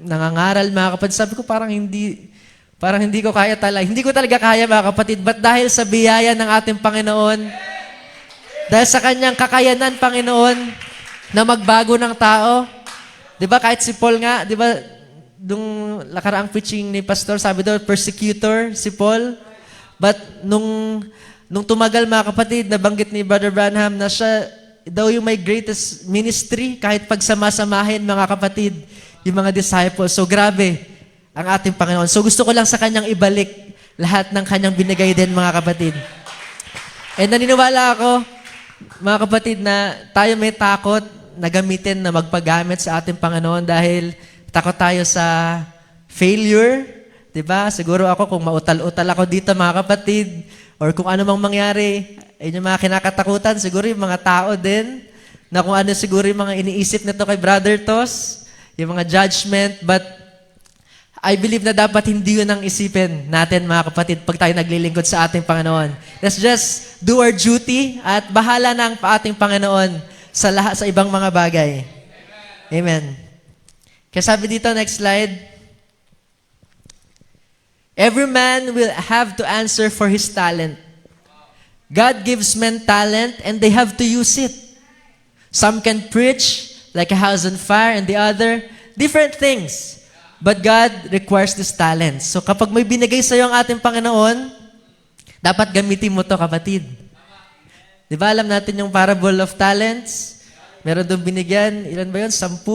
nangangaral, mga kapatid. Sabi ko parang hindi ko kaya talaga. Hindi ko talaga kaya, mga kapatid. But dahil sa biyaya ng ating Panginoon, dahil sa kanyang kakayanan, Panginoon, na magbago ng tao. Di ba, kahit si Paul nga, di ba, nung nakaraang preaching ni Pastor, sabi daw, persecutor, si Paul. But nung tumagal, mga kapatid, nabanggit ni Brother Branham na siya daw yung may greatest ministry, kahit pagsamasamahin, mga kapatid, yung mga disciples. So grabe ang ating Panginoon. So gusto ko lang sa kanyang ibalik lahat ng kanyang binigay din, mga kapatid. And naniniwala ako, mga kapatid, na tayo may takot na gamitin, na magpagamit sa ating Panginoon dahil takot tayo sa failure. Diba? Siguro ako, kung mautal-utal ako dito, mga kapatid, or kung ano mang mangyari, ay yung mga kinakatakutan, siguro yung mga tao din, na kung ano siguro yung mga iniisip nito kay Brother Tos, yung mga judgment, but I believe na dapat hindi yun ang isipin natin, mga kapatid, pag tayo naglilingkod sa ating Panginoon. Let's just do our duty at bahala na ang ating Panginoon sa lahat, sa ibang mga bagay. Amen. Kaya sabi dito, next slide, every man will have to answer for his talent. God gives men talent and they have to use it. Some can preach like a house on fire and the other, different things. But God requires this talent. So kapag may binigay sa iyo ang ating Panginoon, dapat gamitin mo to, kapatid. Di ba alam natin yung parable of talents? Meron doon binigyan, ilan ba yun? 10, 5,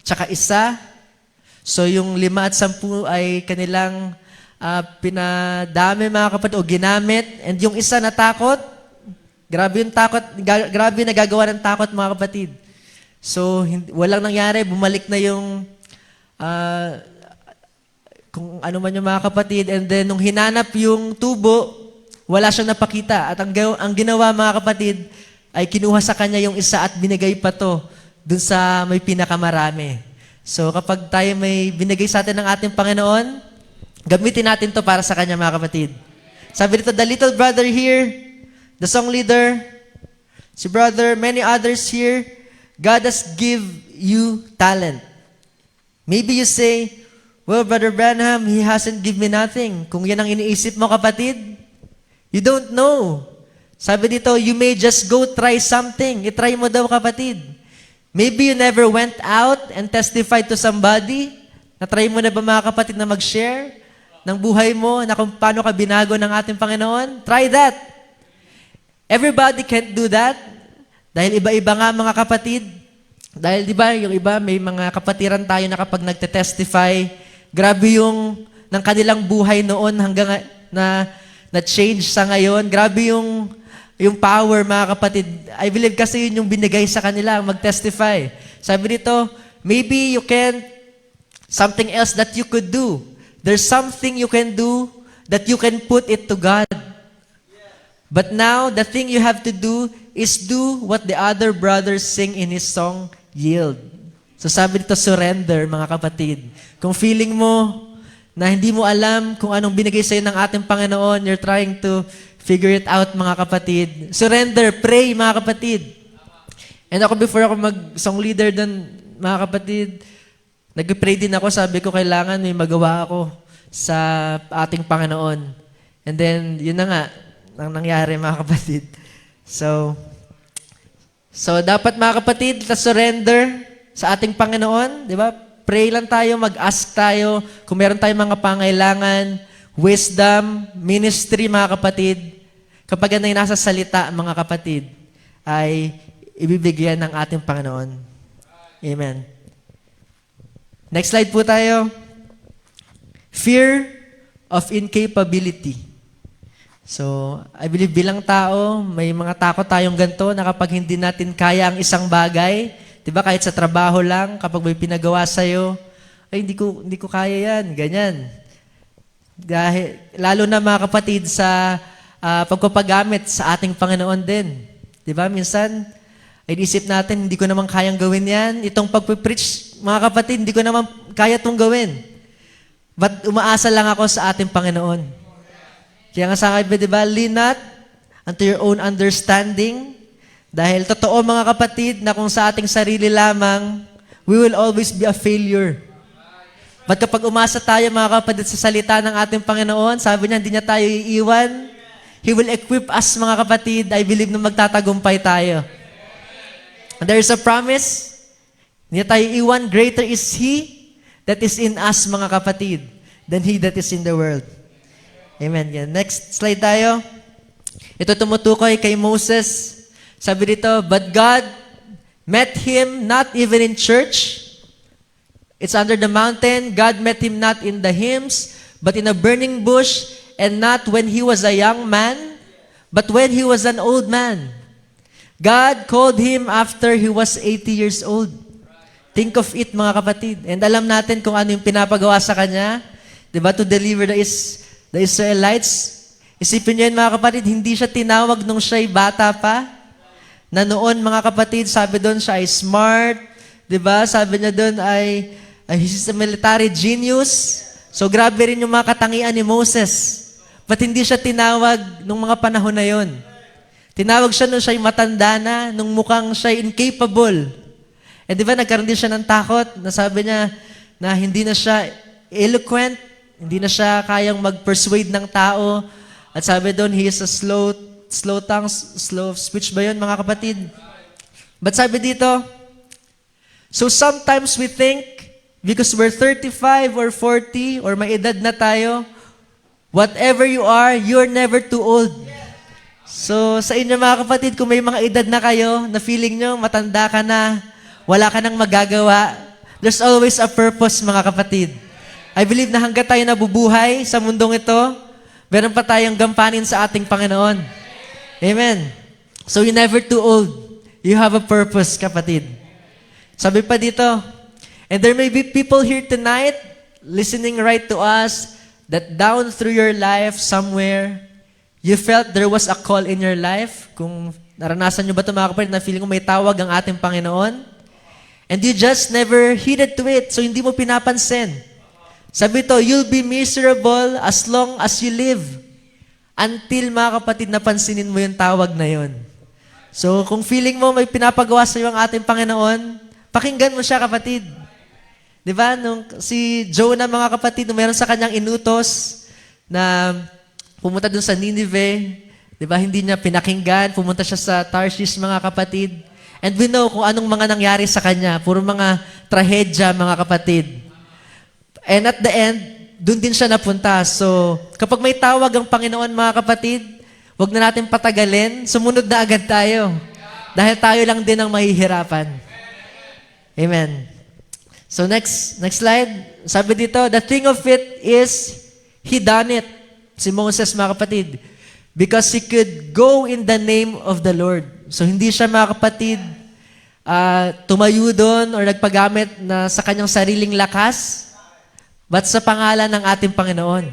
tsaka 1. So yung 5 at 10 ay kanilang pinadami, mga kapatid, o ginamit. And yung isa natakot, grabe yung takot, grabe nagagawa ng takot, mga kapatid. So, walang nangyari, bumalik na yung kung ano man yung, mga kapatid. And then, nung hinanap yung tubo, wala siyang napakita. At ang ginawa, mga kapatid, ay kinuha sa kanya yung isa at binigay pa to dun sa may pinakamarami. So, kapag tayo may binigay sa atin ng ating Panginoon, gamitin natin to para sa kanya, mga kapatid. Sabi dito, the little brother here, the song leader, si brother, many others here, God has give you talent. Maybe you say, well, Brother Branham, he hasn't give me nothing. Kung yan ang iniisip mo, kapatid, you don't know. Sabi dito, you may just go try something. I-try mo daw, kapatid. Maybe you never went out and testified to somebody. Na-try mo na ba, mga kapatid, na mag-share ng buhay mo, na kung paano ka binago ng ating Panginoon? Try that. Everybody can't do that. Dahil iba-iba nga, mga kapatid. Dahil di ba, yung iba, may mga kapatiran tayo na kapag nagte-testify, grabe yung ng kanilang buhay noon hanggang na change sa ngayon. Grabe yung power, mga kapatid. I believe kasi yun yung binigay sa kanila, mag-testify. Sabi dito, maybe you can, something else that you could do. There's something you can do that you can put it to God. But now, the thing you have to do is do what the other brothers sing in his song, Yield. So sabi dito, surrender, mga kapatid. Kung feeling mo na hindi mo alam kung anong binigay sa'yo ng ating Panginoon. You're trying to figure it out, mga kapatid. Surrender, pray, mga kapatid. And ako, before ako mag-song leader doon, mga kapatid, nag-pray din ako. Sabi ko, kailangan may magawa ako sa ating Panginoon. And then, yun na nga, ang nangyari, mga kapatid. So dapat, mga kapatid, surrender sa ating Panginoon, di ba? Pray lang tayo, mag-ask tayo, kung meron tayong mga pangailangan, wisdom, ministry, mga kapatid. Kapag yan ay nasa salita, mga kapatid, ay ibibigyan ng ating Panginoon. Amen. Next slide po tayo. Fear of incapability. So, I believe bilang tao, may mga takot tayong ganito na kapag hindi natin kaya ang isang bagay, diba, kahit sa trabaho lang, kapag may pinagawa sa'yo, ay hindi ko kaya yan, ganyan. Dahil, lalo na mga kapatid sa pagpapagamit sa ating Panginoon din. Diba, minsan, ay isip natin, hindi ko naman kayang gawin yan. Itong pagpipreach, mga kapatid, hindi ko naman kaya itong gawin. But umaasa lang ako sa ating Panginoon. Kaya nga sa akin, diba, lean not unto your own understanding. Dahil totoo, mga kapatid, na kung sa ating sarili lamang, we will always be a failure. But kapag umasa tayo, mga kapatid, sa salita ng ating Panginoon, sabi niya, hindi niya tayo iiwan. He will equip us, mga kapatid. I believe na magtatagumpay tayo. And there is a promise. Hindi tayo iwan. Greater is He that is in us, mga kapatid, than he that is in the world. Amen. Yan. Next slide tayo. Ito tumutukoy kay Moses. Sabi dito, but God met him not even in church. It's under the mountain. God met him not in the hymns, but in a burning bush, and not when he was a young man, but when he was an old man. God called him after he was 80 years old. Think of it, mga kapatid. And alam natin kung ano yung pinapagawa sa kanya. Diba? To deliver the Israelites. Isipin niyo yun, mga kapatid, hindi siya tinawag nung siya'y bata pa. Na noon, mga kapatid, sabi doon siya ay smart. Diba? Sabi niya doon ay he's a military genius. So grabe rin yung mga katangian ni Moses. But hindi siya tinawag nung mga panahon na yon. Tinawag siya nung siya'y matanda na, nung mukhang siya'y incapable. Eh di ba, nagkaroon din siya ng takot, na sabi niya na hindi na siya eloquent, hindi na siya kayang mag-persuade ng tao. At sabi doon, he is a slow tongue, slow of speech ba yun, mga kapatid? But sabi dito, so sometimes we think, because we're 35 or 40, or may edad na tayo, whatever you are, you're never too old. So, sa inyo, mga kapatid, kung may mga edad na kayo, na feeling nyo, matanda ka na, wala ka nang magagawa, there's always a purpose, mga kapatid. I believe na hanggat tayo nabubuhay sa mundong ito, meron pa tayong gampanin sa ating Panginoon. Amen. So, you're never too old. You have a purpose, kapatid. Sabi pa dito, and there may be people here tonight, listening right to us, that down through your life, somewhere, you felt there was a call in your life. Kung naranasan nyo ba ito, mga kapatid, na feeling mo may tawag ang ating Panginoon. And you just never heeded to it. So, hindi mo pinapansin. Sabi ito, you'll be miserable as long as you live. Until, mga kapatid, napansinin mo yung tawag na yon. So, kung feeling mo may pinapagawa sa iyo ang ating Panginoon, pakinggan mo siya, kapatid. Diba? Nung si Jonah, mga kapatid, nung meron sa kanyang inutos na pumunta dun sa Nineveh, diba? Hindi niya pinakinggan, pumunta siya sa Tarshish, mga kapatid. And we know kung anong mga nangyari sa kanya. Puro mga trahedya, mga kapatid. And at the end, dun din siya napunta. So, kapag may tawag ang Panginoon, mga kapatid, wag na natin patagalin, sumunod na agad tayo. Dahil tayo lang din ang mahihirapan. Amen. So next slide. Sabi dito, the thing of it is, he done it. Si Moses, mga kapatid. Because he could go in the name of the Lord. So hindi siya, mga kapatid, tumayo doon or nagpagamit na sa kanyang sariling lakas, but sa pangalan ng ating Panginoon.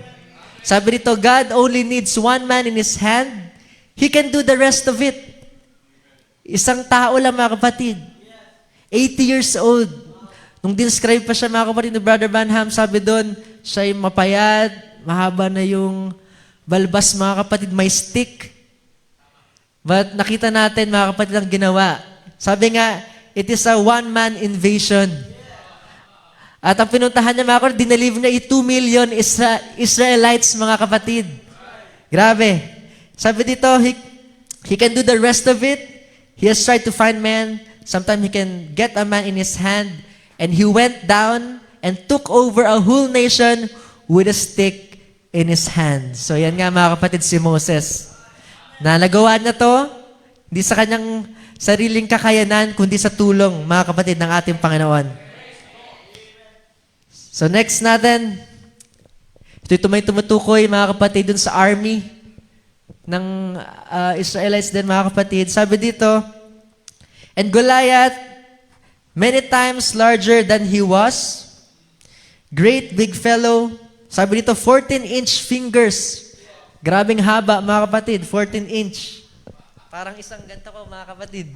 Sabi dito, God only needs one man in His hand. He can do the rest of it. Isang tao lang, mga kapatid. 80 years old. Nung describe pa siya, mga kapatid, ni Brother Branham, sabi doon, siya'y mapayat, mahaba na yung balbas, mga kapatid, may stick. But nakita natin, mga kapatid, ang ginawa. Sabi nga, it is a one-man invasion. At ang pinuntahan niya, mga kapatid, dineliver niya 2 million Israelites, mga kapatid. Grabe. Sabi dito, he can do the rest of it. He has tried to find men. Sometimes he can get a man in his hand. And he went down and took over a whole nation with a stick in his hand. So yan nga, mga kapatid, si Moses. Na nagawa na to, hindi sa kanyang sariling kakayanan, kundi sa tulong, mga kapatid, ng ating Panginoon. So next natin, ito may tumutukoy, mga kapatid, dun sa army ng Israelites din, mga kapatid. Sabi dito, and Goliath, many times larger than he was, great big fellow. Sabi dito, 14-inch fingers. Grabing haba, mga kapatid, 14-inch. Parang isang ganito ko, mga kapatid.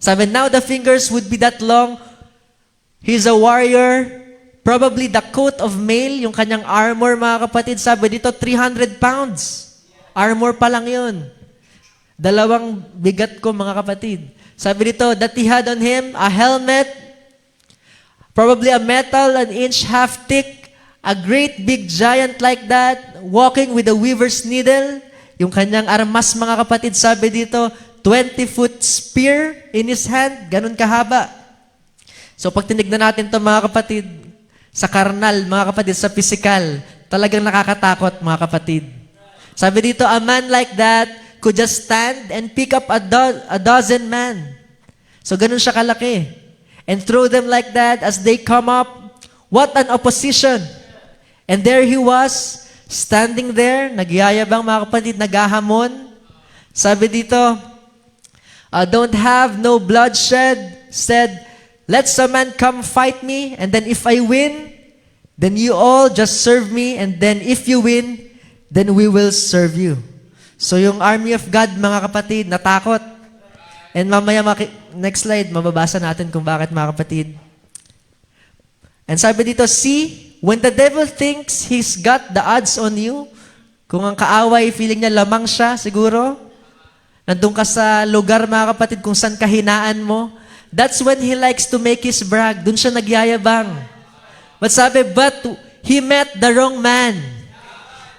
Sabi, now the fingers would be that long. He's a warrior. Probably the coat of mail, yung kanyang armor, mga kapatid. Sabi dito, 300 pounds. Armor pa lang yun. 2 bigat ko, mga kapatid. Sabi dito, that he had on him a helmet, probably a metal, 1 inch half thick, a great big giant like that, walking with a weaver's needle. Yung kanyang armas, mga kapatid, sabi dito, 20-foot spear in his hand, ganun kahaba. So pag tinignan natin to, mga kapatid, sa karnal, mga kapatid, sa physical, talagang nakakatakot, mga kapatid. Sabi dito, a man like that could just stand and pick up a dozen men. So ganun siya kalaki. And throw them like that as they come up. What an opposition! And there he was, standing there, nagyayabang, mga kapatid, naghahamon. Sabi dito, don't have no bloodshed, said, let some man come fight me, and then if I win, then you all just serve me, and then if you win, then we will serve you. So yung army of God, mga kapatid, natakot. And mamaya, next slide, mababasa natin kung bakit, mga kapatid. And sabi dito, see, when the devil thinks he's got the odds on you, kung ang kaaway, feeling niya lamang siya, siguro, nandun ka sa lugar, mga kapatid, kung saan kahinaan mo, that's when he likes to make his brag. Dun siya nagyayabang. But sabi, but he met the wrong man.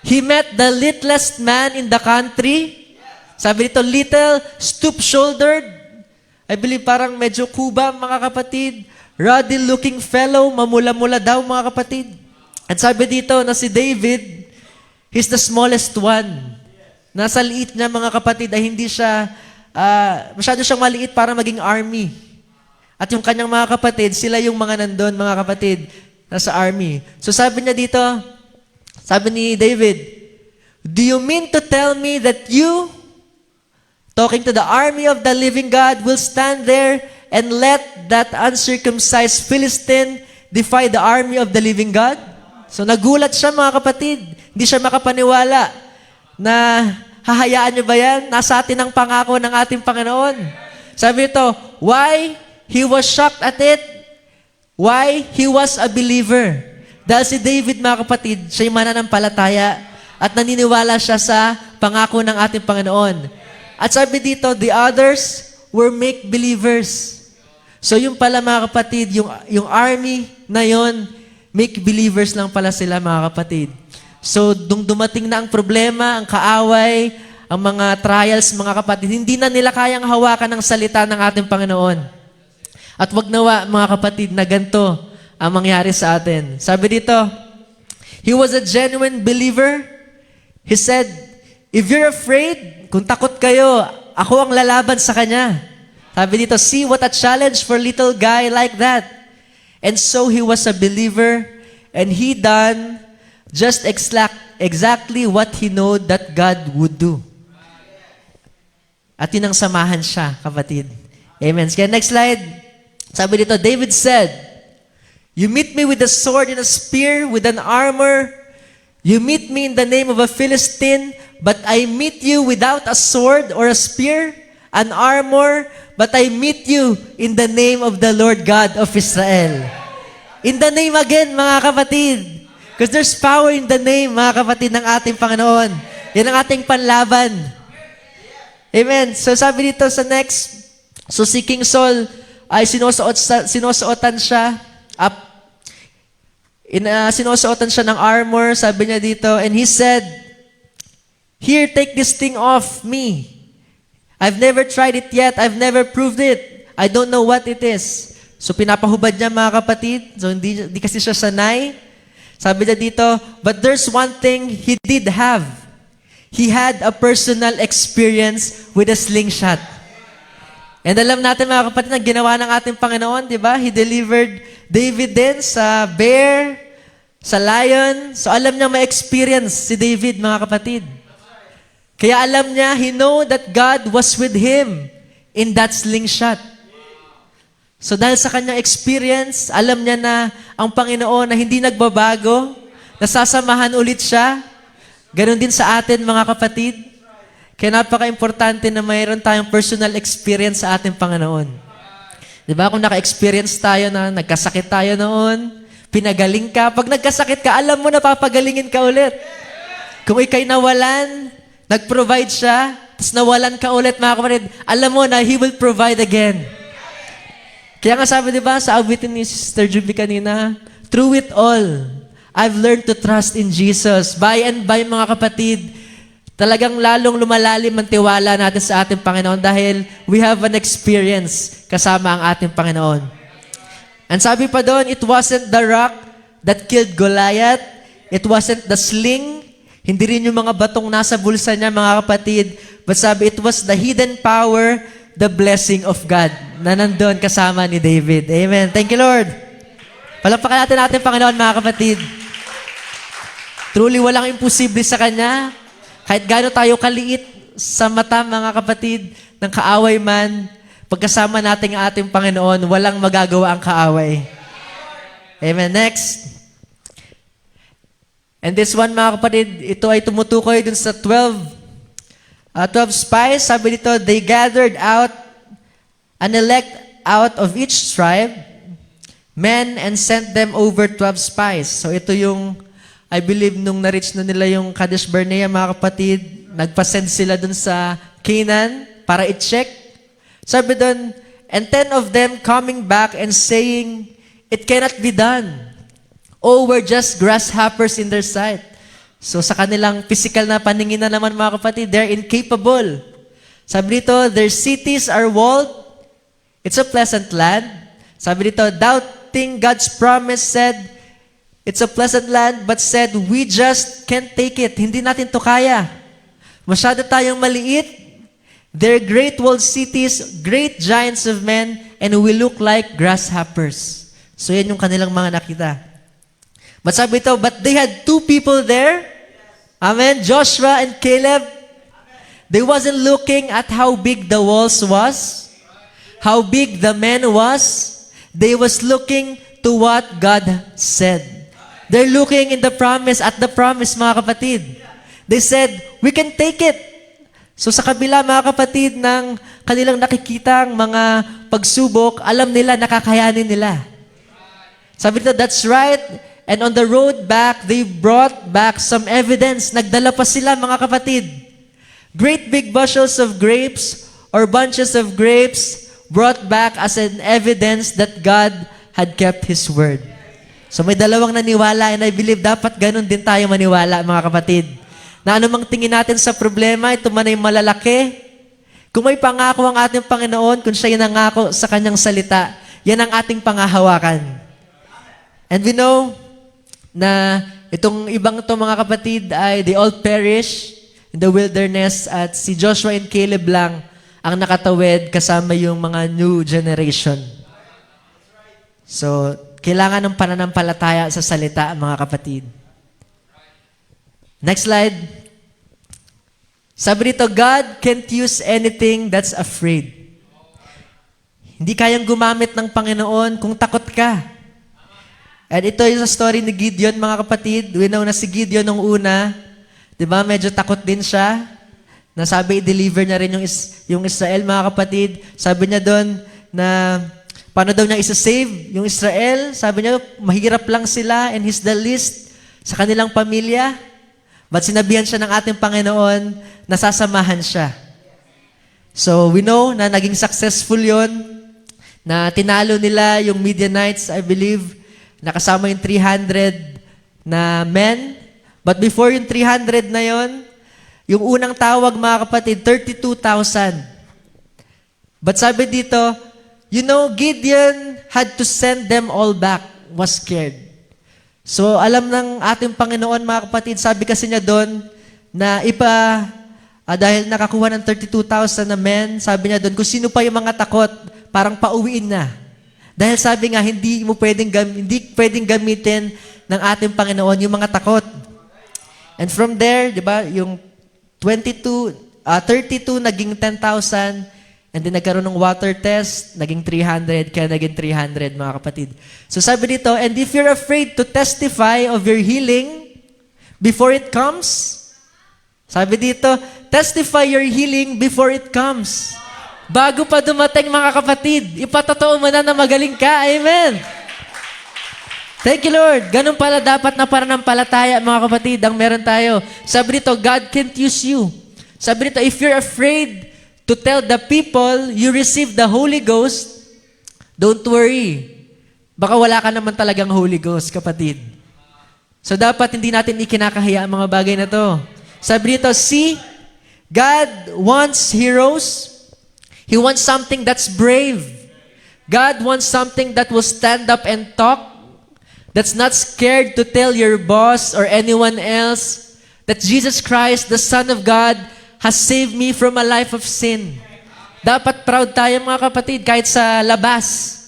He met the littlest man in the country. Sabi dito, little, stoop-shouldered. I believe parang medyo kuba, mga kapatid. Ruddy-looking fellow, mamula-mula daw, mga kapatid. At sabi dito na si David, he's the smallest one. Nasa liit niya, mga kapatid, ay hindi siya, masyado siyang maliit para maging army. At yung kanyang mga kapatid, sila yung mga nandun, mga kapatid, nasa army. So sabi niya dito, sabi ni David, do you mean to tell me that you, talking to the army of the living God, will stand there and let that uncircumcised Philistine defy the army of the living God? So nagulat siya, mga kapatid. Hindi siya makapaniwala na hahayaan niyo ba yan? Nasa atin ang pangako ng ating Panginoon. Sabi ito, why? He was shocked at it. Why? He was a believer. Dahil si David, mga kapatid, siya'y mananampalataya at naniniwala siya sa pangako ng ating Panginoon. At sabi dito, the others were make-believers. So yung pala, mga kapatid, yung army na yon, make-believers lang pala sila, mga kapatid. So dumating na ang problema, ang kaaway, ang mga trials, mga kapatid, hindi na nila kayang hawakan ng salita ng ating Panginoon. At wag nawa, mga kapatid, na ganito ang mangyari sa atin. Sabi dito, he was a genuine believer. He said, if you're afraid, kung takot kayo, ako ang lalaban sa kanya. Sabi dito, see what a challenge for little guy like that. And so he was a believer, and he done just exactly what he know that God would do. At yun ang samahan siya, kapatid. Amen. Kaya next slide. Sabi dito, David said, you meet me with a sword and a spear, with an armor. You meet me in the name of a Philistine, but I meet you without a sword or a spear, an armor, but I meet you in the name of the Lord God of Israel. In the name again, mga kapatid. Because there's power in the name, mga kapatid, ng ating Panginoon. Yan ang ating panlaban. Amen. So sabi dito sa next, so si King Saul ay sinusuotan siya sinusuotan siya ng armor, sabi niya dito, and he said, "Here, take this thing off me. I've never tried it yet. I've never proved it. I don't know what it is." So pinapahubad niya, mga kapatid. So hindi kasi siya sanay. Sabi niya dito, but there's one thing he did have. He had a personal experience with a slingshot. And alam natin, mga kapatid, na ginawa ng ating Panginoon, di ba? He delivered David din sa bear, sa lion. So alam niya may experience si David, mga kapatid. Kaya alam niya, he know that God was with him in that slingshot. So dahil sa kanyang experience, alam niya na ang Panginoon na hindi nagbabago, nasasamahan ulit siya. Ganon din sa atin, mga kapatid. Kaya napaka-importante na mayroon tayong personal experience sa ating Panginoon. Di ba? Kung naka-experience tayo na nagkasakit tayo noon, pinagaling ka. Pag nagkasakit ka, alam mo na papagalingin ka ulit. Kung ikay nawalan, nag-provide siya, tapos nawalan ka ulit, mga kapatid, alam mo na He will provide again. Kaya nga sabi, di ba, sa awitin ni Sister Juby kanina, through it all, I've learned to trust in Jesus. By and by, mga kapatid, talagang lalong lumalalim ang tiwala natin sa ating Panginoon dahil we have an experience kasama ang ating Panginoon. And sabi pa doon, it wasn't the rock that killed Goliath. It wasn't the sling. Hindi rin yung mga batong nasa bulsa niya, mga kapatid. But sabi, it was the hidden power, the blessing of God na nandun kasama ni David. Amen. Thank you, Lord. Palakpakan natin ating Panginoon, mga kapatid. Truly, walang imposible sa Kanya. Kahit gaano tayo kaliit sa mata, mga kapatid, ng kaaway man, pagkasama natin ang ating Panginoon, walang magagawa ang kaaway. Amen. Next. And this one, mga kapatid, ito ay tumutukoy dun sa 12 spies. Sabi dito, they gathered out an elect out of each tribe, men, and sent them over 12 spies. So ito yung, I believe, nung na-reach na nila yung Kadesh Barnea, mga kapatid, nagpa-send sila dun sa Canaan para i-check. Sabi dun, and 10 of them coming back and saying, it cannot be done. Oh, we're just grasshoppers in their sight. So sa kanilang physical na paningin na naman, mga kapatid, they're incapable. Sabi dito, their cities are walled. It's a pleasant land. Sabi dito, doubting God's promise, said, it's a pleasant land, but said, we just can't take it. Hindi natin to kaya. Masyado tayong maliit. They're great walled cities, great giants of men, and we look like grasshoppers. So yan yung kanilang mga nakita. But sabi ito, but they had 2 people there. Amen. Joshua and Caleb. They wasn't looking at how big the walls was, how big the men was. They was looking to what God said. They're looking in the promise, at the promise, mga kapatid. They said, we can take it. So sa kabila, mga kapatid, ng kanilang nakikitang mga pagsubok, alam nila, nakakayanin nila. Sabi nito, that's right. And on the road back, they brought back some evidence. Nagdala pa sila, mga kapatid. Great big bushels of grapes or bunches of grapes brought back as an evidence that God had kept His word. So may dalawang naniwala, and I believe dapat ganun din tayo maniwala, mga kapatid. Na anumang tingin natin sa problema, ito man ay malalaki. Kung may pangako ang ating Panginoon, kung siya nangako sa kanyang salita, yan ang ating pangahawakan. And we know na itong ibang to, mga kapatid, ay they all perish in the wilderness, at si Joshua and Caleb lang ang nakatawid kasama yung mga new generation. So, kailangan ng pananampalataya sa salita, mga kapatid. Next slide. Sabi dito, God can't use anything that's afraid. Hindi kayang gumamit ng Panginoon kung takot ka. And ito yung story ni Gideon, mga kapatid. We know na si Gideon nung una, di ba, medyo takot din siya. Nasabi, i-deliver niya rin yung Israel, mga kapatid. Sabi niya doon na paano daw niya isa-save yung Israel. Sabi niya, mahirap lang sila and he's the least sa kanilang pamilya. But sinabihan siya ng ating Panginoon na sasamahan siya. So we know na naging successful yon, na tinalo nila yung Midianites, I believe, nakasama yung 300 na men. But before yung 300 na yon, yung unang tawag, mga kapatid, 32,000. But sabi dito, Gideon had to send them all back, was scared. So alam ng ating Panginoon, mga kapatid, sabi kasi niya doon na dahil nakakuha ng 32,000 na men, sabi niya doon, kung sino pa yung mga takot, parang pauwiin na. Dahil sabi nga, hindi pwedeng gamitin ng ating Panginoon yung mga takot. And from there, di ba, yung 32 naging 10,000, and then nagkaroon ng water test, naging 300, kaya naging 300, mga kapatid. So sabi dito, and if you're afraid to testify of your healing before it comes, sabi dito, testify your healing before it comes. Bago pa dumating, mga kapatid, ipatotoo mo na magaling ka. Amen. Thank you, Lord. Ganun pala dapat na pananampalataya, mga kapatid, ang meron tayo. Sabi dito, God can't use you. Sabi dito, if you're afraid to tell the people you receive the Holy Ghost, don't worry. Baka wala ka naman talagang Holy Ghost, kapatid. So dapat hindi natin ikinakahiya ang mga bagay na to. Sabi dito, see, God wants heroes. He wants something that's brave. God wants something that will stand up and talk, that's not scared to tell your boss or anyone else that Jesus Christ, the Son of God, has saved me from a life of sin. Dapat proud tayo, mga kapatid, kahit sa labas.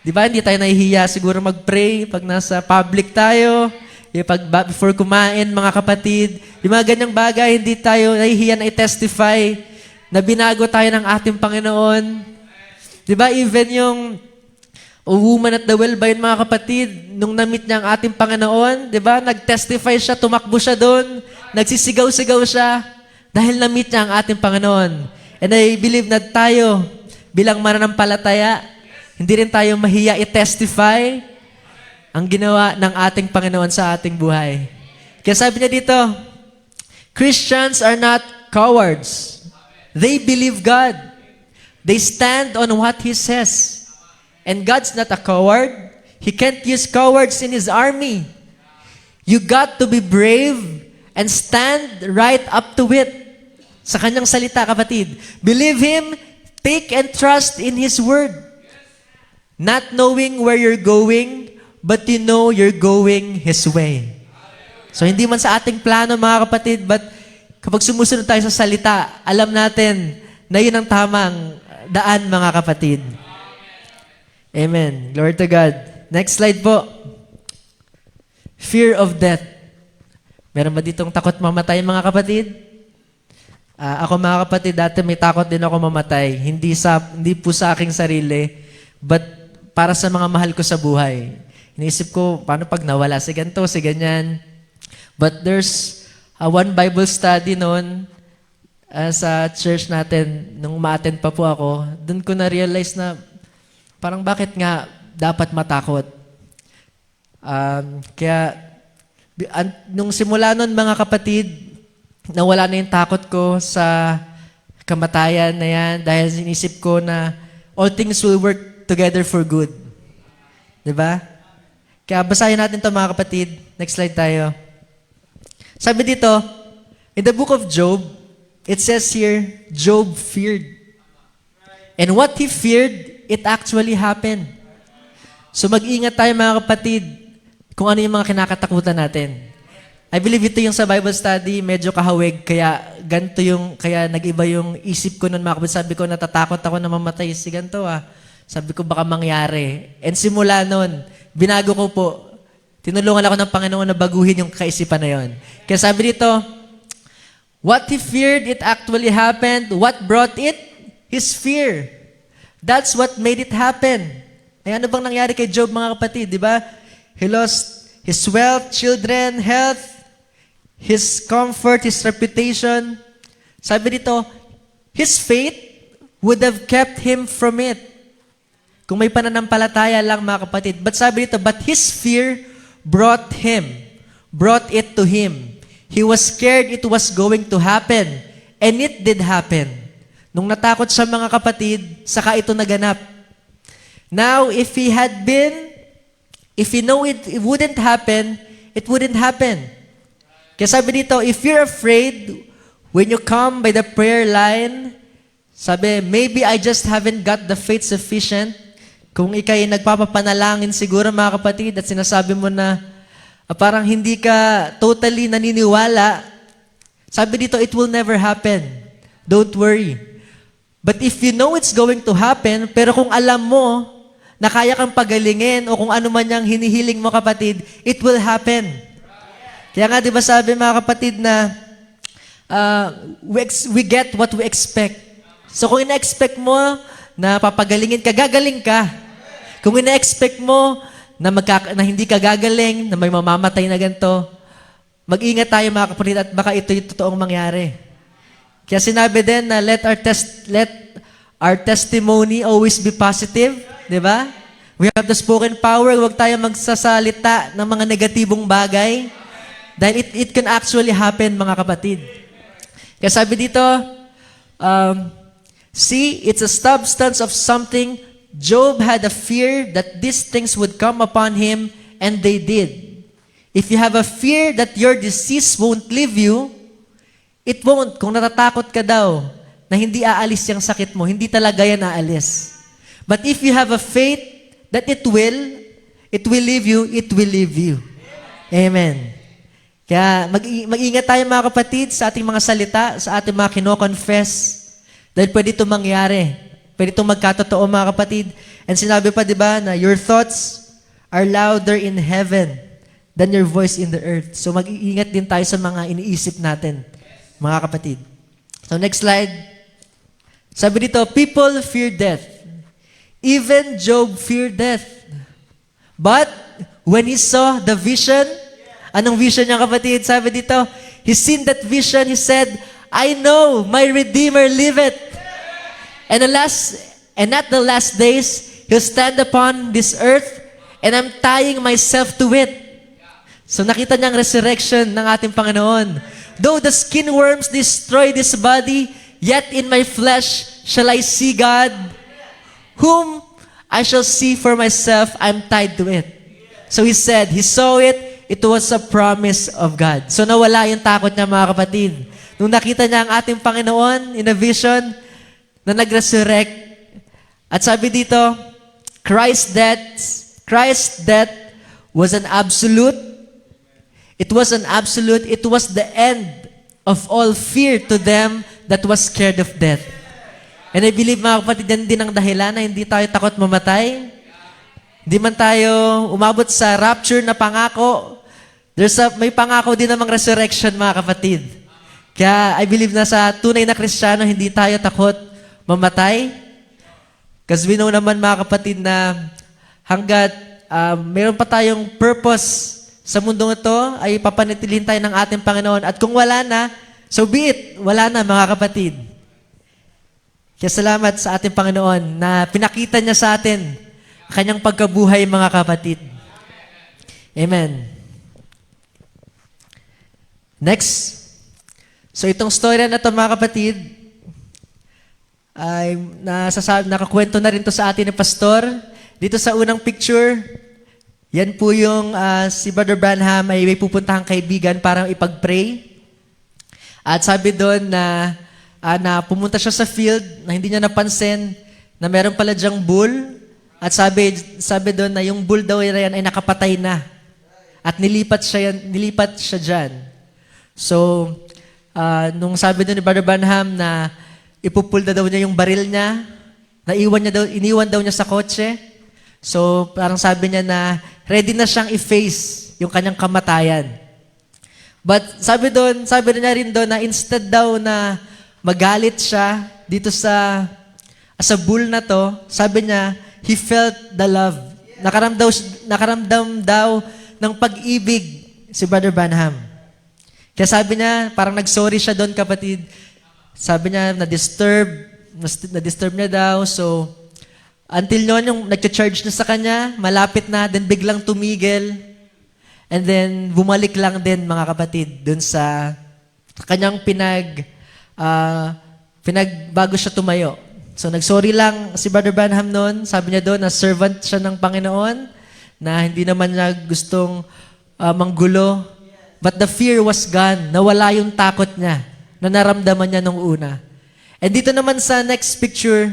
Di ba? Hindi tayo nahihiya siguro mag-pray pag nasa public tayo, before kumain, mga kapatid. Yung mga ganyang bagay, hindi tayo nahihiya na i-testify na binago tayo ng ating Panginoon. Di ba? Even yung woman at the well ba yun, mga kapatid, nung na-meet niya ang ating Panginoon, di ba? Nag-testify siya, tumakbo siya doon, nagsisigaw-sigaw siya, dahil na-meet niya ang ating Panginoon. And I believe na tayo, bilang mananampalataya, hindi rin tayo mahiya i-testify ang ginawa ng ating Panginoon sa ating buhay. Kaya sabi niya dito, Christians are not cowards. They believe God. They stand on what He says. And God's not a coward. He can't use cowards in His army. You got to be brave and stand right up to it. Sa kanyang salita, kapatid. Believe Him, take and trust in His word. Not knowing where you're going, but you know you're going His way. So hindi man sa ating plano, mga kapatid, but kapag sumusunod tayo sa salita, alam natin na yun ang tamang daan, mga kapatid. Amen. Glory to God. Next slide po. Fear of death. Meron ba ditong takot mamatay, mga kapatid? Ako, mga kapatid, dati may takot din ako mamatay. Hindi po sa aking sarili, but para sa mga mahal ko sa buhay. Iniisip ko, paano pag nawala si ganito, si ganyan. But there's one Bible study noon sa church natin, nung ma-attend pa po ako, doon ko na-realize na parang bakit nga dapat matakot. Kaya, nung simula nun, mga kapatid, nawala na yung takot ko sa kamatayan na yan dahil sinisip ko na all things will work together for good. Diba? Kaya basahin natin ito, mga kapatid. Next slide tayo. Sabi dito, in the book of Job, it says here, Job feared. And what he feared, it actually happened. So mag-ingat tayo, mga kapatid, kung ano yung mga kinakatakutan natin. I believe ito yung sa Bible study, medyo kahawig, kaya nag-iba yung isip ko nun, mga kapatid. Sabi ko, natatakot ako na mamatay si ganito, Sabi ko, baka mangyari. And simula nun, binago ko po, tinulungan ako ng Panginoon na baguhin yung kaisipan na yon. Kaya sabi dito, what he feared, it actually happened. What brought it? His fear. That's what made it happen. Ay, ano bang nangyari kay Job, mga kapatid? Di ba? He lost his wealth, children, health, his comfort, his reputation. Sabi dito, his faith would have kept him from it. kung may pananampalataya lang mga kapatid. But sabi dito, but his fear brought it to him. He was scared it was going to happen. And it did happen. Nung natakot siya mga kapatid, saka ito naganap. Now, if he know it wouldn't happen, it wouldn't happen. Kaya sabi dito, if you're afraid, when you come by the prayer line, sabi, maybe I just haven't got the faith sufficient. Kung ikay nagpapapanalangin siguro mga kapatid at sinasabi mo na parang hindi ka totally naniniwala, sabi dito, it will never happen. Don't worry. But if you know it's going to happen, pero kung alam mo na kaya kang pagalingin o kung ano man yung hinihiling mo kapatid, it will happen. Kaya nga di ba sabi mga kapatid na we get what we expect. So kung ina-expect mo na papagalingin ka, gagaling ka. Kung ina-expect mo na hindi ka gagaling, na may mamamatay na ganito, mag-ingat tayo mga kapatid at baka ito yung totoong mangyari. Kaya sinabi din na let our testimony always be positive, di ba? We have the spoken power, huwag tayo magsasalita ng mga negatibong bagay dahil it can actually happen mga kapatid. Kaya sabi dito, see, it's a substance of something. Job had a fear that these things would come upon him, and they did. If you have a fear that your disease won't leave you, it won't. Kung natatakot ka daw na hindi aalis yung sakit mo, hindi talaga yan aalis. But if you have a faith that it will leave you, it will leave you. Amen. Kaya mag-ingat tayo mga kapatid sa ating mga salita, sa ating mga kino-confess. Dahil pwede itong mangyari. Pwede itong magkatotoo mga kapatid. And sinabi pa, di ba, na your thoughts are louder in heaven than your voice in the earth. So mag-iingat din tayo sa mga iniisip natin, mga kapatid. So next slide. Sabi dito, people fear death. Even Job feared death. But when he saw the vision, anong vision niya kapatid? Sabi dito, he seen that vision, he said, I know my Redeemer liveth. And at the last days, He'll stand upon this earth, and I'm tying myself to it. So nakita niya ang resurrection ng ating Panginoon. Though the skin worms destroy this body, yet in my flesh shall I see God, whom I shall see for myself. I'm tied to it. So he said, he saw it, it was a promise of God. So nawala yung takot niya mga kapatid. Nung nakita niya ang ating Panginoon in a vision, na nag-resurrect. At sabi dito, Christ's death was an absolute. It was an absolute. It was the end of all fear to them that was scared of death. And I believe mga kapatid, yan din ang dahilan na hindi tayo takot mamatay. Hindi man tayo umabot sa rapture na pangako. May pangako din namang resurrection mga kapatid. Kaya I believe na sa tunay na Kristiyano, hindi tayo takot mamatay. Kasi we know naman mga kapatid na hanggat mayroon pa tayong purpose sa mundong ito, ay papanatilin tayo ng ating Panginoon. At kung wala na, so be it. Wala na mga kapatid. Kaya salamat sa ating Panginoon na pinakita niya sa atin kanyang pagkabuhay mga kapatid. Amen. Next. So itong story na ito mga kapatid, ay nakakwento na rin to sa atin ni Pastor. Dito sa unang picture, yan po yung si Brother Branham ay may pupuntahang kaibigan para ipag-pray. At sabi doon na pumunta siya sa field na hindi niya napansin na meron pala diyang bull. At sabi doon na yung bull daw yan ay nakapatay na. At nilipat siya dyan. So, nung sabi doon ni Brother Branham na ipupulda daw niya yung baril niya, iniwan daw niya sa kotse. So, parang sabi niya na ready na siyang i-face yung kanyang kamatayan. But sabi niya rin doon na instead daw na magalit siya dito sa bull na to, sabi niya, he felt the love. Nakaramdam daw ng pag-ibig si Brother Branham. Kaya sabi niya, parang nag-sorry siya doon kapatid. Sabi niya, na-disturb niya daw. So, Until noon, yung nag-charge na sa kanya, malapit na, then biglang tumigil. And then, bumalik lang din, mga kapatid, dun sa kanyang bago siya tumayo. So, nagsorry lang si Brother Branham noon. Sabi niya doon na servant siya ng Panginoon, na hindi naman niya gustong manggulo. But the fear was gone. Nawala yung takot niya na naramdaman niya nung una. And dito naman sa next picture,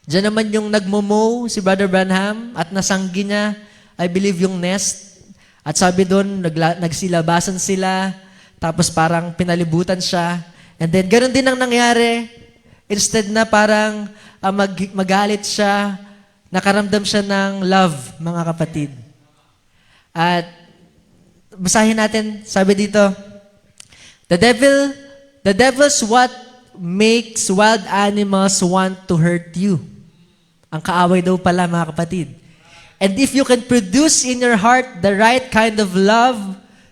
diyan naman yung nagmomow si Brother Branham at nasanggi niya, I believe, yung nest. At sabi doon, nagsilabasan sila, tapos parang pinalibutan siya. And then, ganoon din ang nangyari. Instead na parang magalit siya, nakaramdam siya ng love, mga kapatid. At basahin natin, sabi dito, The devil's what makes wild animals want to hurt you. Ang kaaway daw pala, mga kapatid. And if you can produce in your heart the right kind of love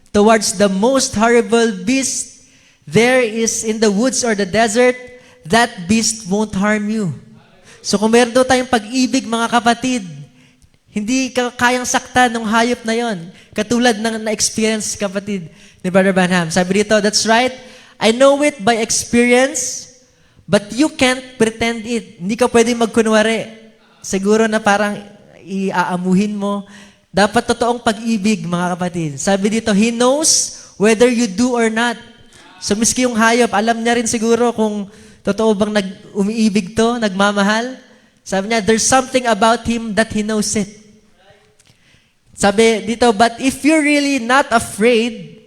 towards the most horrible beast there is in the woods or the desert, that beast won't harm you. So kung meron daw tayong pag-ibig, mga kapatid, hindi ka kayang sakta ng hayop na yon. Katulad ng na-experience, kapatid, ni Brother Branham. Sabi dito, that's right, I know it by experience, but you can't pretend it. Hindi ka pwede magkunwari. Siguro na parang iaamuhin mo. Dapat totoong pag-ibig, mga kapatid. Sabi dito, He knows whether you do or not. So, miski yung hayop, alam niya rin siguro kung totoo bang umiibig to, nagmamahal. Sabi niya, there's something about Him that He knows it. Sabi dito, but if you're really not afraid,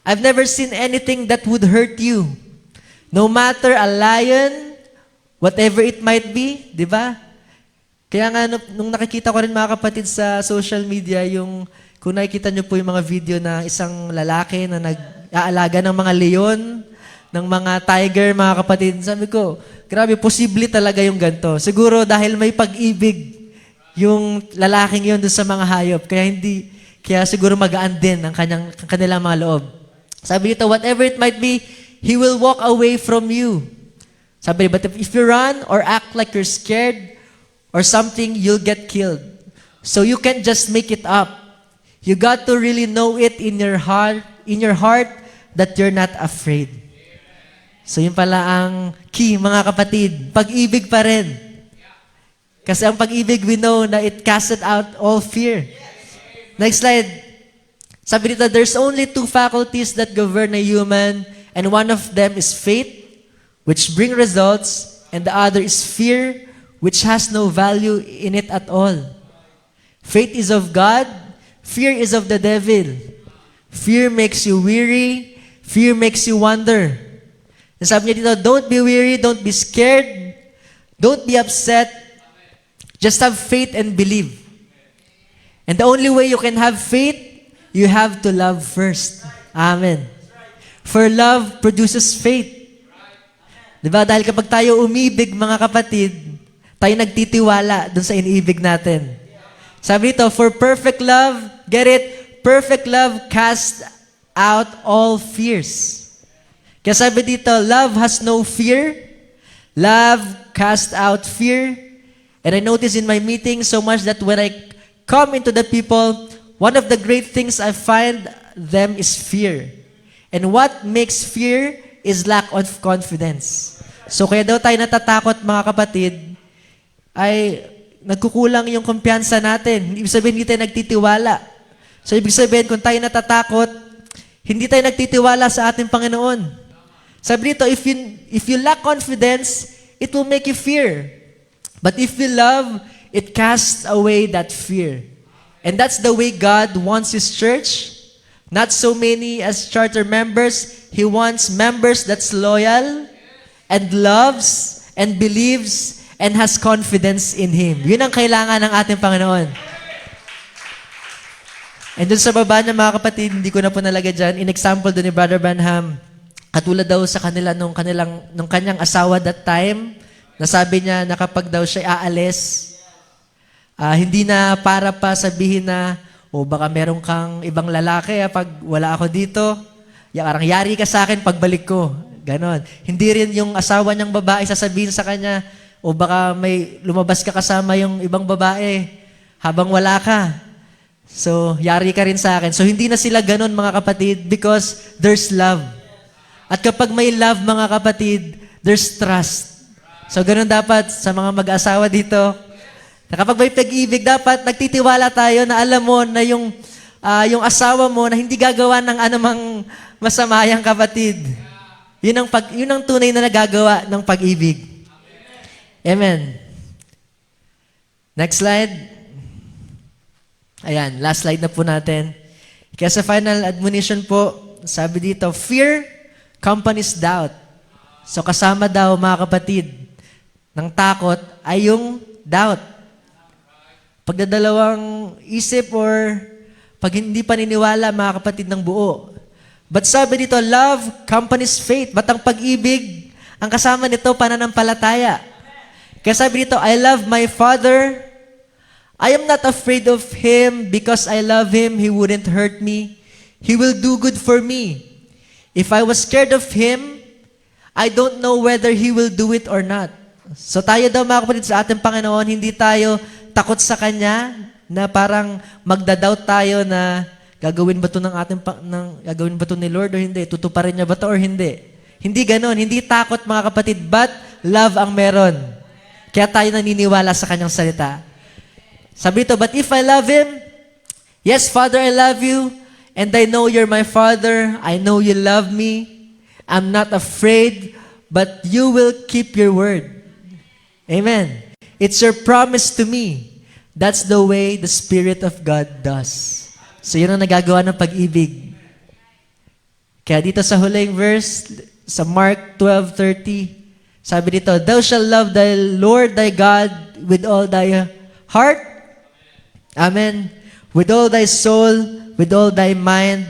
I've never seen anything that would hurt you. No matter a lion, whatever it might be, di ba? Kaya nga, nung nakikita ko rin, mga kapatid, sa social media, kung nakikita nyo po yung mga video na isang lalaki na nag-aalaga ng mga leon, ng mga tiger, mga kapatid, sabi ko, grabe, posible talaga yung ganito. Siguro dahil may pag-ibig yung lalaking yun doon sa mga hayop, kaya siguro magaan din ang kanilang mga loob. Sabi dito, whatever it might be, He will walk away from you. Sabi, but if you run or act like you're scared, or something, you'll get killed. So you can't just make it up. You got to really know it in your heart that you're not afraid. So yun pala ang key, mga kapatid. Pag-ibig pa rin. Kasi ang pag-ibig, we know na it casts out all fear. Next slide. Sabi dito, there's only two faculties that govern a human, and one of them is faith, which bring results, and the other is fear, which has no value in it at all. Faith is of God. Fear is of the devil. Fear makes you weary. Fear makes you wonder. And sabi niya dito, don't be weary, don't be scared, don't be upset. Just have faith and believe. And the only way you can have faith, you have to love first. Amen. For love produces faith. Diba? Dahil kapag tayo umibig, mga kapatid, tayo nagtitiwala dun sa iniibig natin. Sabi dito, for perfect love, get it? Perfect love casts out all fears. Kaya sabi dito, love has no fear. Love casts out fear. And I notice in my meeting so much that when I come into the people, one of the great things I find them is fear. And what makes fear is lack of confidence. So kaya daw tayo natatakot, mga kapatid, ay nagkukulang yung kumpiyansa natin. Ibig sabihin, hindi tayo nagtitiwala. So, ibig sabihin, kung tayo natatakot, hindi tayo nagtitiwala sa ating Panginoon. Sabi dito, if you lack confidence, it will make you fear. But if you love, it casts away that fear. And that's the way God wants His church. Not so many as charter members. He wants members that's loyal and loves and believes and has confidence in Him. Yun ang kailangan ng ating Panginoon. And dun sa baba niya, mga kapatid, hindi ko na po nalagay dyan, in example dun ni Brother Branham, katulad daw sa kanila nung kanyang asawa that time, nasabi niya na kapag daw siya aalis, hindi na para pa sabihin na, baka meron kang ibang lalaki pag wala ako dito, yari ka sa akin pagbalik ko. Ganon. Hindi rin yung asawa niyang babae sasabihin sa kanya, o baka may lumabas ka kasama yung ibang babae habang wala ka. So, yari ka rin sa akin. So, hindi na sila ganun mga kapatid because there's love. At kapag may love mga kapatid, there's trust. So, ganun dapat sa mga mag-asawa dito. Na kapag may pag-ibig, dapat nagtitiwala tayo na alam mo na yung asawa mo na hindi gagawa ng anumang masama yang kapatid. Yun ang tunay na nagagawa ng pag-ibig. Amen. Next slide. Ayan, last slide na po natin. Kaya sa final admonition po, sabi dito, fear accompanies doubt. So kasama daw mga kapatid, ng takot ay yung doubt. Pagdadalawang isip or pag hindi paniniwala mga kapatid ng buo. But sabi dito, love accompanies faith. Ba't ang pag-ibig, ang kasama nito pananampalataya. Kaya sabi dito, I love my Father. I am not afraid of Him because I love Him. He wouldn't hurt me. He will do good for me. If I was scared of Him, I don't know whether He will do it or not. So tayo daw mga kapatid sa ating Panginoon, hindi tayo takot sa Kanya na parang magda-doubt tayo na gagawin ba ito gagawin ba ito ni Lord o hindi? Tutuparin niya ba ito or hindi? Hindi ganon. Hindi takot mga kapatid, but love ang meron. Kaya tayo naniniwala sa Kanyang salita. Sabi ito, but if I love Him, yes, Father, I love you, and I know you're my Father. I know you love me. I'm not afraid, but you will keep your word. Amen. It's your promise to me. That's the way the Spirit of God does. So yun ang nagagawa ng pag-ibig. Kaya dito sa huling verse, sa Mark 12:30, sabi dito, thou shalt love thy Lord thy God with all thy heart. Amen. With all thy soul, with all thy mind,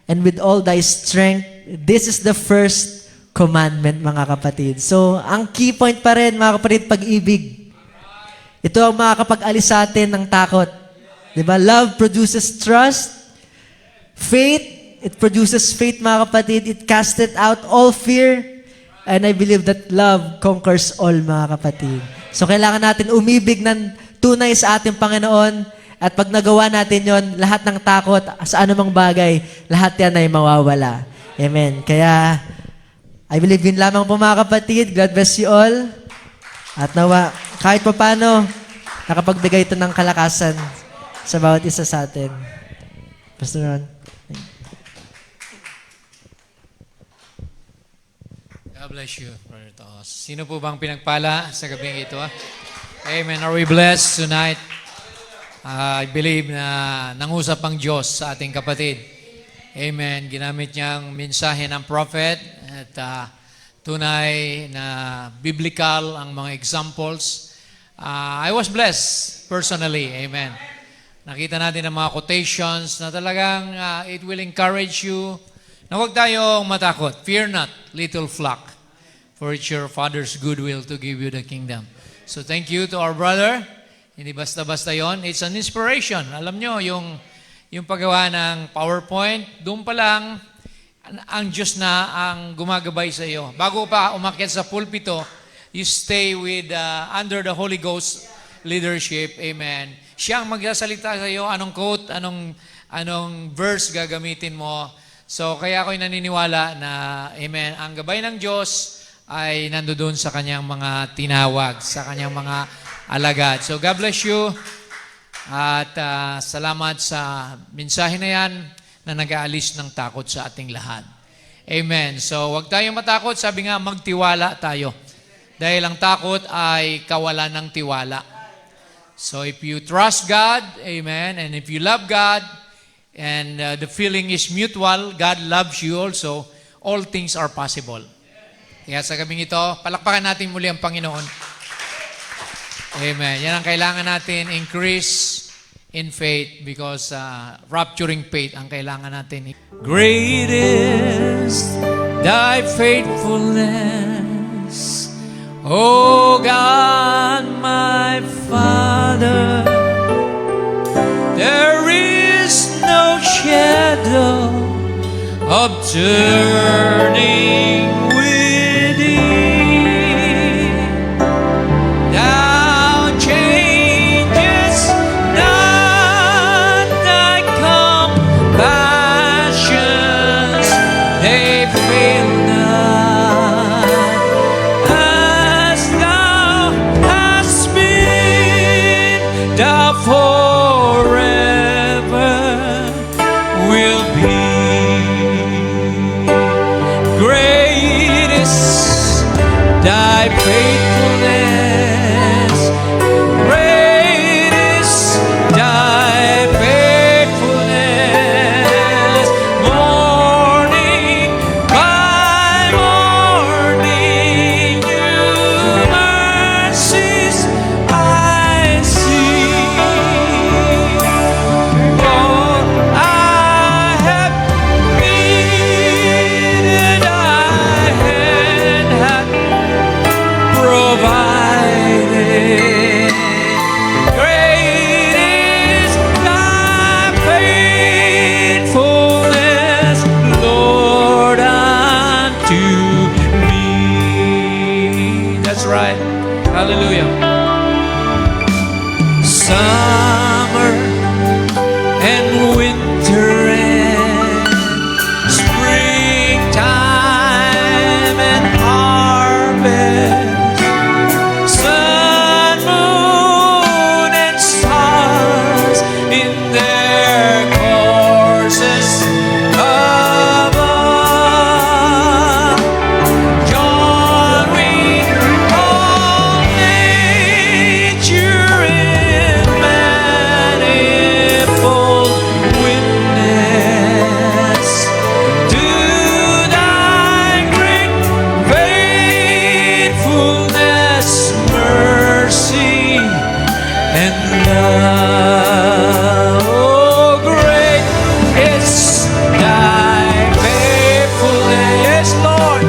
and with all thy strength. This is the first commandment, mga kapatid. So, ang key point pa rin, mga kapatid, pag-ibig. Ito ang makakapag-alis sa atin ng takot. Diba? Love produces trust. Faith, it produces faith, mga kapatid. It casted out all fear. And I believe that love conquers all, mga kapatid. So, kailangan natin umibig ng tunay sa ating Panginoon. At pag nagawa natin yon, lahat ng takot sa anumang bagay, lahat yan ay mawawala. Amen. Kaya, I believe yun lamang po mga kapatid. God bless you all. At nawa, kahit pa paano, nakapagbigay ito ng kalakasan sa bawat isa sa atin. Pastor Ron. God bless you, Brother Toos. Sino po bang pinagpala sa gabing ito? Amen. Are we blessed tonight? I believe na nangusap ang Diyos sa ating kapatid. Amen. Ginamit niyang mensahe ng prophet at tunay na biblical ang mga examples. I was blessed personally. Amen. Nakita natin ang mga quotations na talagang it will encourage you na huwag tayong matakot. Fear not, little flock, for it's your Father's good will to give you the kingdom. So thank you to our brother. Hindi basta-basta yon. It's an inspiration. Alam nyo, yung paggawa ng PowerPoint, doon pa lang, ang Diyos na ang gumagabay sa iyo. Bago pa umakyat sa pulpito, you stay with under the Holy Ghost leadership. Amen. Siya ang magsasalita sa iyo, anong quote, anong verse gagamitin mo. So, kaya ako'y naniniwala na, amen, ang gabay ng Diyos ay nandoon sa kanyang mga tinawag, sa kanyang mga alagad. So, God bless you. At salamat sa mensahe na yan na nag-aalis ng takot sa ating lahat. Amen. So, huwag tayong matakot. Sabi nga, magtiwala tayo. Dahil ang takot ay kawalan ng tiwala. So, if you trust God, amen, and if you love God, and the feeling is mutual, God loves you also, all things are possible. Kaya sa gabing ito, palakpakan natin muli ang Panginoon. Amen. Yan ang kailangan natin, increase in faith because rapturing faith ang kailangan natin. Great is thy faithfulness, O God, my Father. There is no shadow of turning with thee. forever will be. Great is thy faithfulness. Great is thy faithfulness. Morning by morning, new mercies I see. Lord, I have needed thy hand hath provided. Great is thy faithfulness, Lord, unto me. That's right. Hallelujah. Summer and winter and springtime and harvest, sun, moon, and stars in their courses above. Join with all nature in manifold witness to thy great faithfulness, mercy, and love. Oh, great is thy faithfulness, Lord.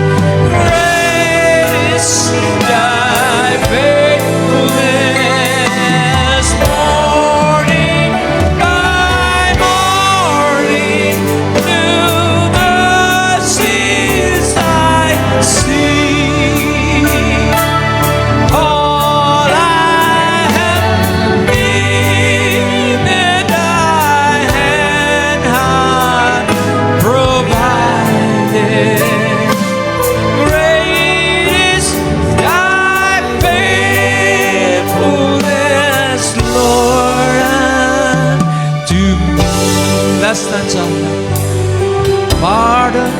Great is thy faithfulness. Morning by morning, new mercies I see. All I have needed, thy hand hath provided. Great is thy faithfulness, Lord, unto me. Last stanza. Pardon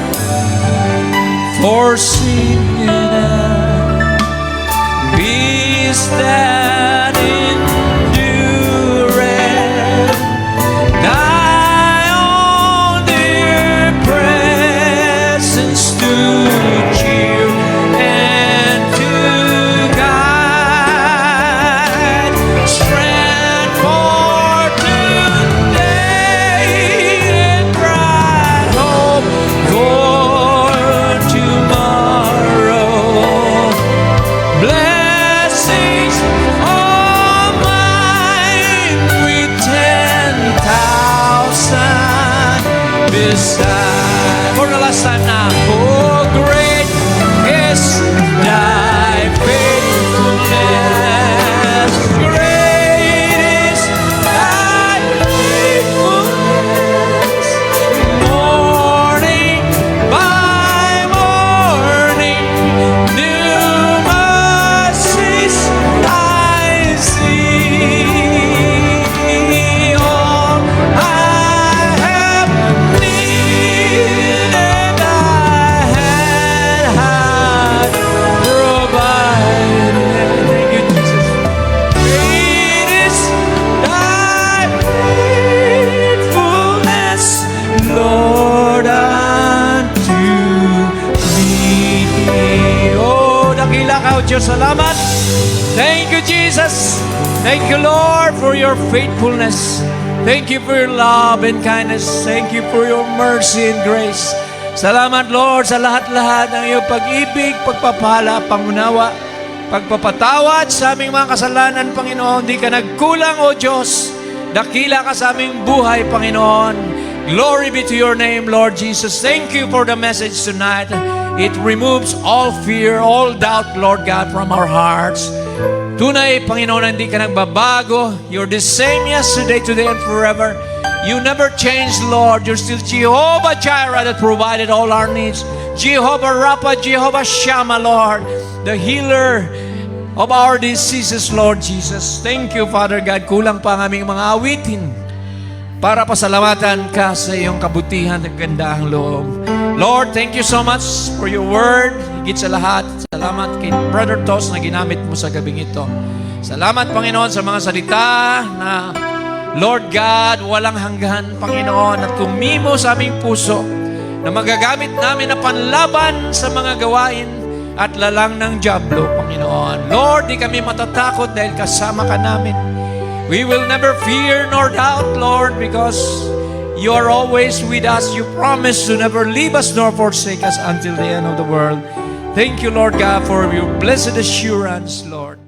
for sin and peace that endureth. Thy own dear presence to cheer and to guide. Strength for today and bright hope for tomorrow. Blessings all mine with 10,000 beside. For the last time now. Oh, great is thy faithfulness. Great is thy faithfulness. Morning by morning, new mercies I see. All I have needed, thy hand hath provided. Thank you, Jesus. Great is thy faithfulness, Lord, unto me. Oh, dakila ka, O Diyos. Salamat. Thank you, Jesus. Thank you, Lord, for your faithfulness. Thank you for your love and kindness. Thank you for your mercy and grace. Salamat, Lord, sa lahat-lahat ng iyong pag-ibig, pagpapala, pangunawa, pagpapatawad sa aming mga kasalanan, Panginoon. Di ka nagkulang, O Diyos. Dakila ka sa aming buhay, Panginoon. Glory be to your name, Lord Jesus. Thank you for the message tonight. It removes all fear, all doubt, Lord God, from our hearts. Tunay, Panginoon, hindi ka nagbabago. You're the same yesterday, today, and forever. You never changed, Lord. You're still Jehovah Jireh that provided all our needs. Jehovah Rapha, Jehovah Shammah, Lord, the healer, of our diseases, Lord Jesus. Thank you, Father God. Kulang pa ang aming mga awitin para pasalamatan ka sa iyong kabutihan at gandahang loob. Lord, thank you so much for your word. Higit sa lahat, salamat kay Brother Tos na ginamit mo sa gabing ito. Salamat, Panginoon, sa mga salita na, Lord God, walang hanggan, Panginoon, at tumimo sa aming puso na magagamit namin na panlaban sa mga gawain at lalang ng dyablo, Panginoon. Lord, di kami matatakot dahil kasama ka namin. We will never fear nor doubt, Lord, because you are always with us. You promise to never leave us nor forsake us until the end of the world. Thank you, Lord God, for your blessed assurance, Lord.